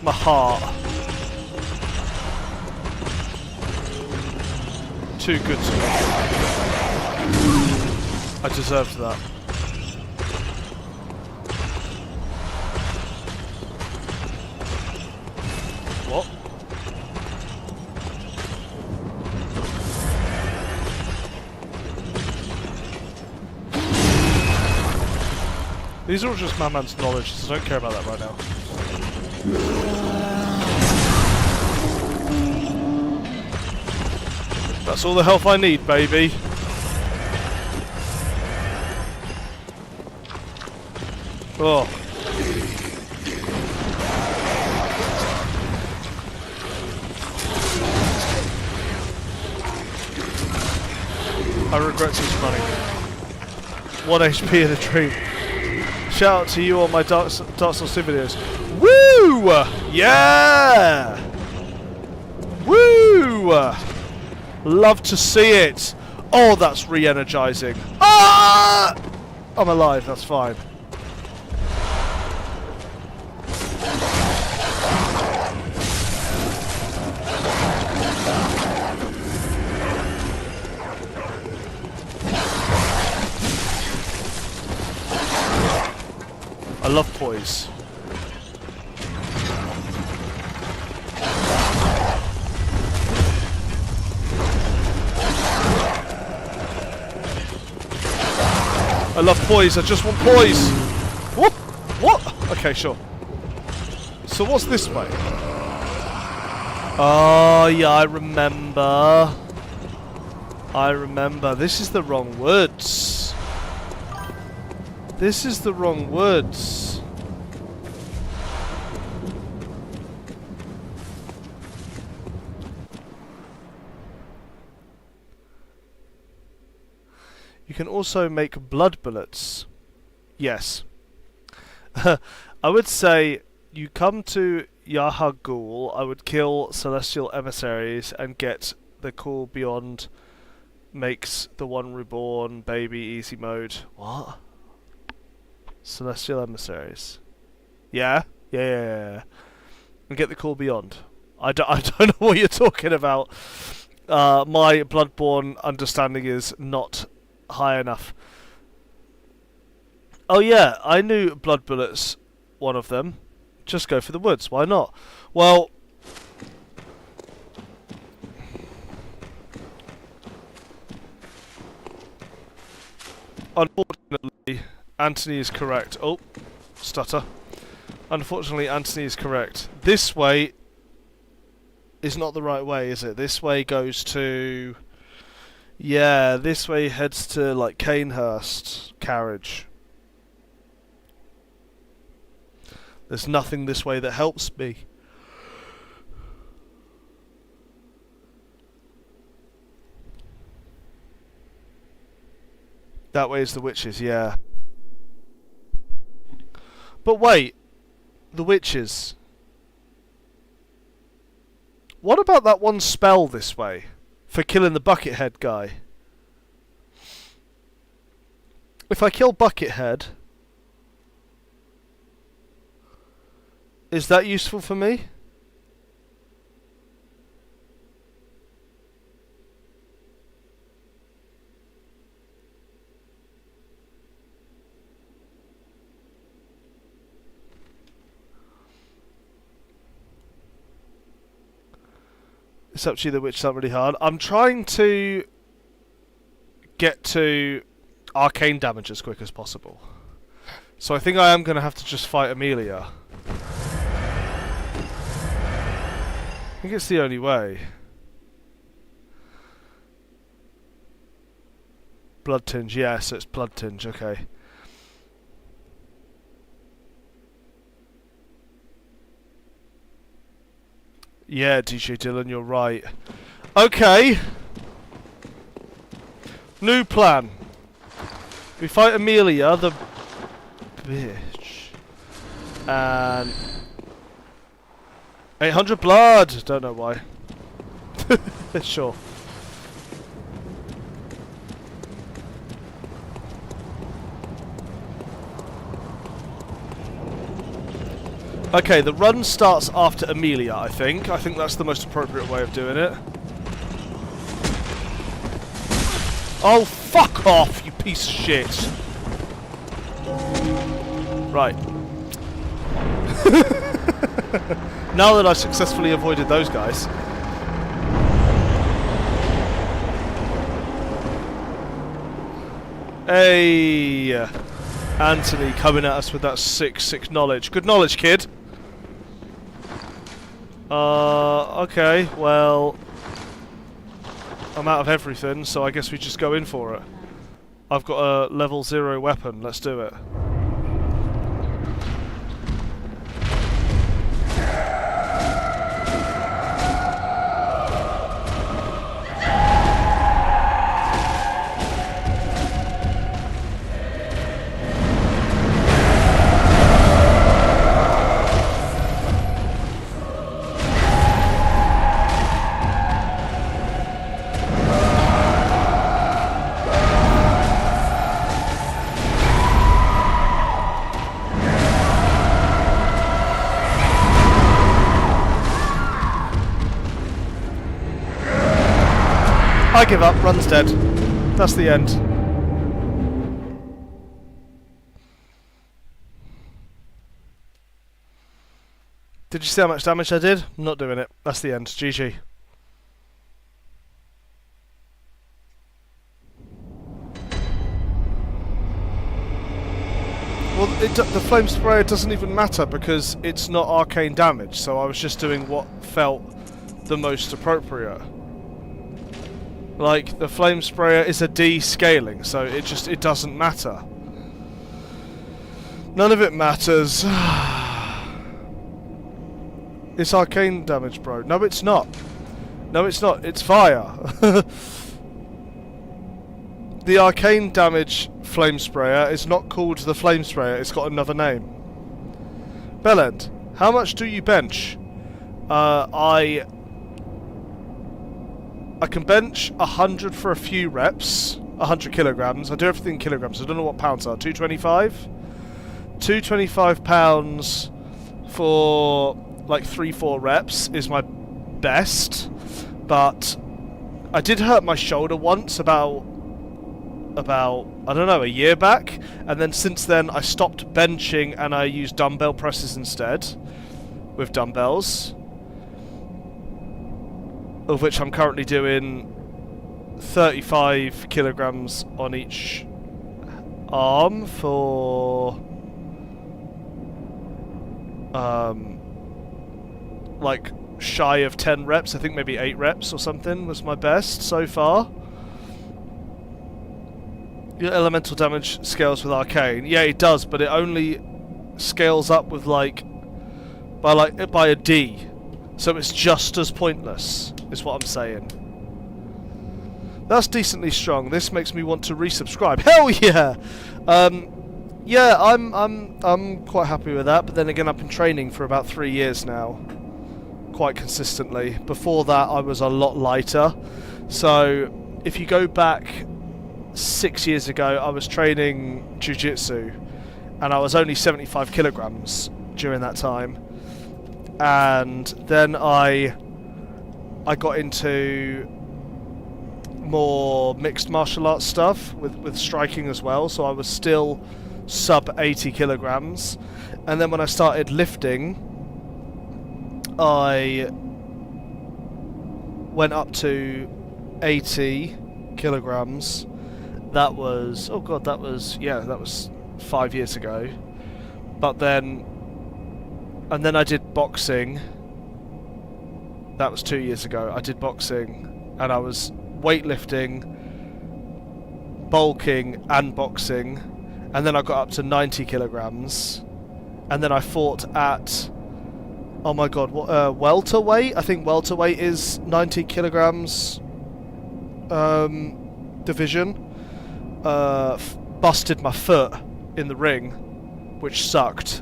My heart. Too good to me. I deserved that. What? These are all just my man's knowledge, so I don't care about that right now. That's all the health I need, baby. Oh. I regret this running. 1 HP in a dream. Shout out to you on my Dark Souls 2 videos. Woo! Yeah! Woo! Love to see it. Oh, that's re-energizing. Ah! I'm alive, that's fine. I love poise. I love poise, I just want poise! What? What? Okay, sure. So what's this way? Oh, yeah, I remember. I remember. This is the wrong woods. This is the wrong woods. You can also make blood bullets. Yes. I would say you come to Yahagul, I would kill celestial emissaries and get the cool beyond makes the one reborn baby easy mode. What? Celestial emissaries. Yeah? Yeah. And get the cool beyond. I don't know what you're talking about. My Bloodborne understanding is not high enough. Oh yeah, I knew blood bullets, one of them. Just go for the woods, why not? Well, unfortunately, Anthony is correct. Oh, stutter. Unfortunately, Anthony is correct. This way is not the right way, is it? This way goes to... Yeah, this way heads to, like, Canehurst carriage. There's nothing this way that helps me. That way is the witches, yeah. But wait, the witches. What about that one spell this way? For killing the Buckethead guy? If I kill Buckethead, is that useful for me? It's up to you, the witch is not really hard. I'm trying to get to arcane damage as quick as possible. So I think I am going to have to just fight Amelia. I think it's the only way. Blood tinge, yeah, so it's blood tinge, okay. Yeah, DJ Dylan, you're right. Okay. New plan. We fight Amelia, the bitch. And 800 blood. Don't know why. Sure. Okay, the run starts after Amelia, I think. I think that's the most appropriate way of doing it. Oh, fuck off, you piece of shit. Right. Now that I've successfully avoided those guys. Hey, Anthony coming at us with that sick knowledge. Good knowledge, kid. Okay, well, I'm out of everything, so I guess we just go in for it. I've got a level 0 weapon, let's do it. I give up, run's dead. That's the end. Did you see how much damage I did? I'm not doing it. That's the end. GG. Well, the flame sprayer doesn't even matter because it's not arcane damage, so I was just doing what felt the most appropriate. Like, the flame sprayer is a D scaling, so it doesn't matter. None of it matters. It's arcane damage, bro. No, it's not. No, it's not. It's fire. The arcane damage flame sprayer is not called the flame sprayer. It's got another name. Bellend, how much do you bench? I can bench 100 for a few reps, 100 kilograms. I do everything in kilograms. I don't know what pounds are. 225? 225 pounds for like 3-4 reps is my best. But I did hurt my shoulder once about I don't know, a year back. And then since then I stopped benching and I use dumbbell presses instead with dumbbells. Of which I'm currently doing 35 kilograms on each arm for like shy of 10 reps. I think maybe 8 reps or something was my best so far. Your elemental damage scales with arcane. Yeah, it does, but it only scales up with like by a D. So it's just as pointless, is what I'm saying. That's decently strong. This makes me want to resubscribe. Hell yeah! Yeah, I'm quite happy with that. But then again, I've been training for about 3 years now, quite consistently. Before that, I was a lot lighter. So if you go back 6 years ago, I was training jiu-jitsu, and I was only 75 kilograms during that time. And then I got into more mixed martial arts stuff with striking as well, so I was still sub 80 kilograms. And then when I started lifting, I went up to 80 kilograms. That was, oh god, that was 5 years ago. But then, and then I did boxing. That was 2 years ago. I did boxing, and I was weightlifting, bulking, and boxing. And then I got up to 90 kilograms. And then I fought at, oh my god, what, welterweight? I think welterweight is 90 kilograms division. Busted my foot in the ring, which sucked.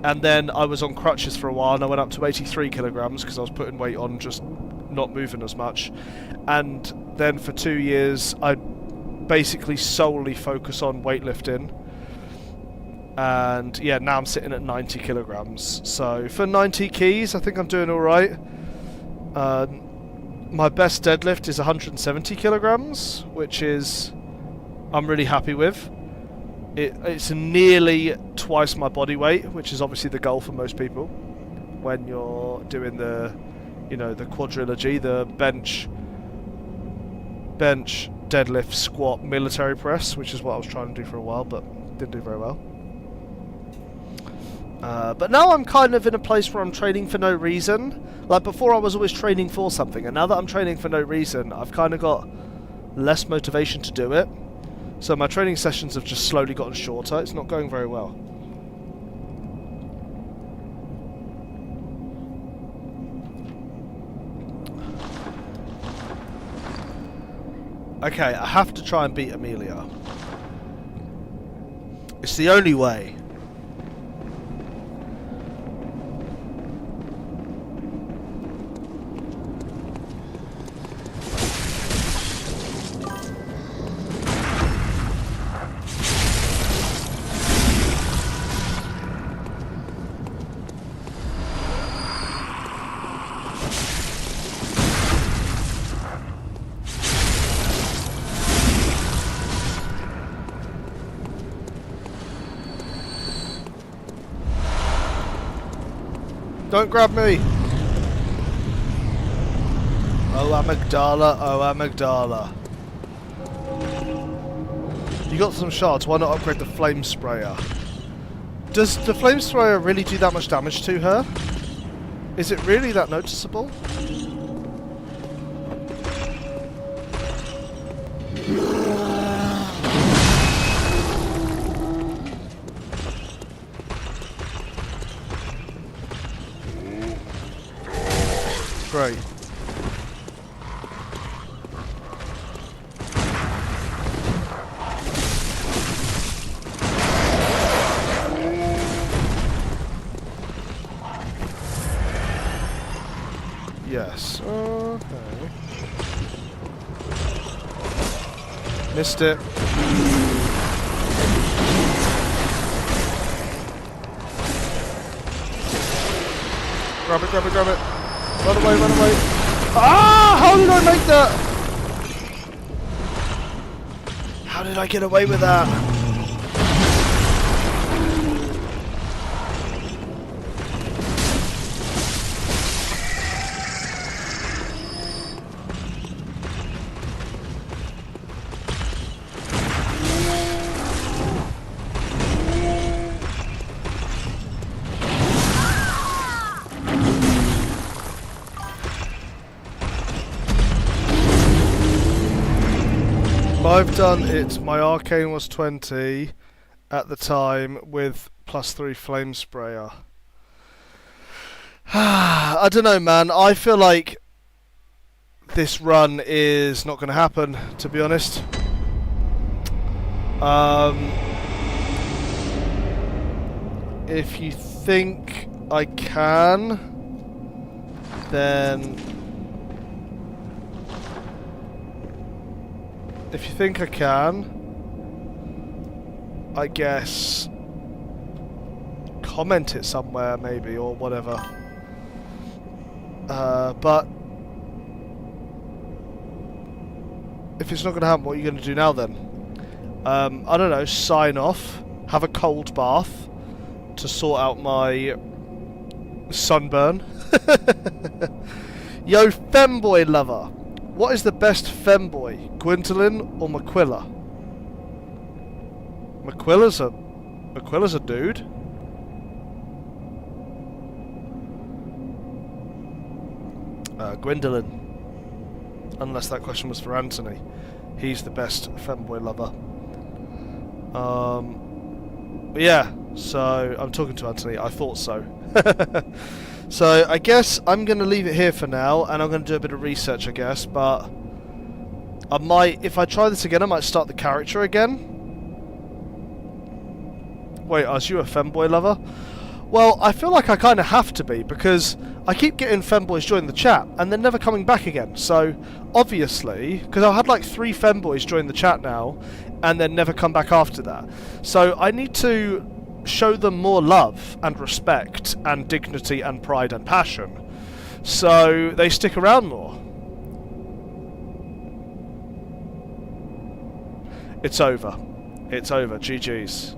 And then I was on crutches for a while, and I went up to 83 kilograms because I was putting weight on, just not moving as much. And then for 2 years, I basically solely focus on weightlifting. And yeah, now I'm sitting at 90 kilograms. So for 90 keys, I think I'm doing alright. My best deadlift is 170 kilograms, which is I'm really happy with. It's nearly twice my body weight, which is obviously the goal for most people when you're doing the, you know, the quadrilogy, the bench, deadlift, squat, military press, which is what I was trying to do for a while, but didn't do very well. But now I'm kind of in a place where I'm training for no reason. Like before, I was always training for something, and now that I'm training for no reason, I've kind of got less motivation to do it. So my training sessions have just slowly gotten shorter. It's not going very well. Okay, I have to try and beat Amelia. It's the only way. Don't grab me! Oh, amygdala, oh, amygdala. You got some shards, why not upgrade the flame sprayer? Does the flame sprayer really do that much damage to her? Is it really that noticeable? Great. Yes. Okay. Missed it. Grab it, grab it, grab it. Run away, run away. Ah! How did I make that? How did I get away with that? I've done it, my Arcane was 20 at the time with +3 flame sprayer. I don't know, man. I feel like this run is not going to happen, to be honest. If you think I can, then... If you think I can, I guess... comment it somewhere, maybe, or whatever. But... if it's not going to happen, what are you going to do now, then? I don't know, sign off, have a cold bath to sort out my sunburn. Yo, femboy lover, what is the best femboy, Gwendolyn or Maquilla? Maquilla's a dude. Gwendolyn, unless that question was for Anthony. He's the best femboy lover. But yeah, so I'm talking to Anthony. I thought so. So I guess I'm going to leave it here for now, and I'm going to do a bit of research, I guess. But I might, if I try this again, I might start the character again. Wait, are you a femboy lover? Well, I feel like I kind of have to be, because I keep getting femboys join the chat, and they're never coming back again. So, obviously, because I've had like 3 femboys join the chat now, and then never come back after that. So, I need to show them more love, and respect, and dignity, and pride, and passion. So, they stick around more. It's over. It's over. GG's.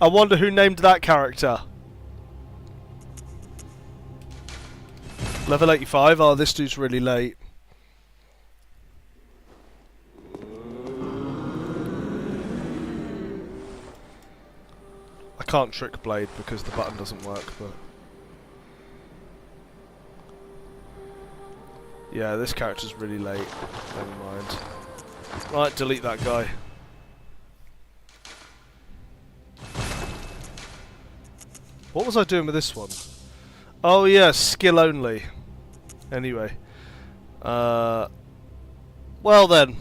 I wonder who named that character. Level 85? Oh, this dude's really late. I can't trick Blade because the button doesn't work, but... yeah, this character's really late. Never mind. Right, delete that guy. What was I doing with this one? Oh yeah, skill only. Anyway. Well then.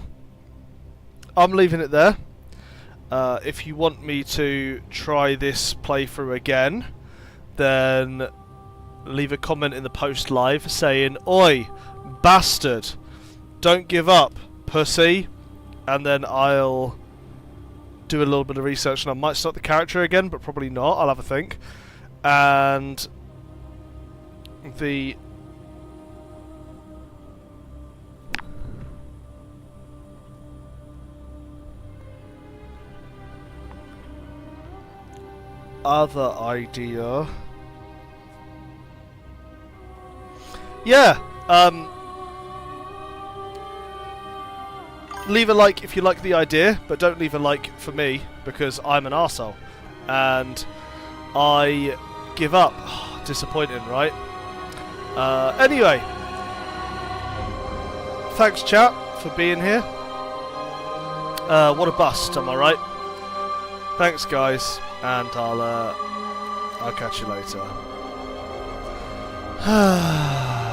I'm leaving it there. If you want me to try this playthrough again, then leave a comment in the post live saying, "Oi, bastard, don't give up, pussy," and then I'll do a little bit of research, and I might start the character again, but probably not. I'll have a think. And the other idea, yeah, leave a like if you like the idea, but don't leave a like for me, because I'm an arsehole and I give up. Disappointing, right? Anyway, thanks chat for being here. What a bust, am I right? Thanks guys, and I'll catch you later.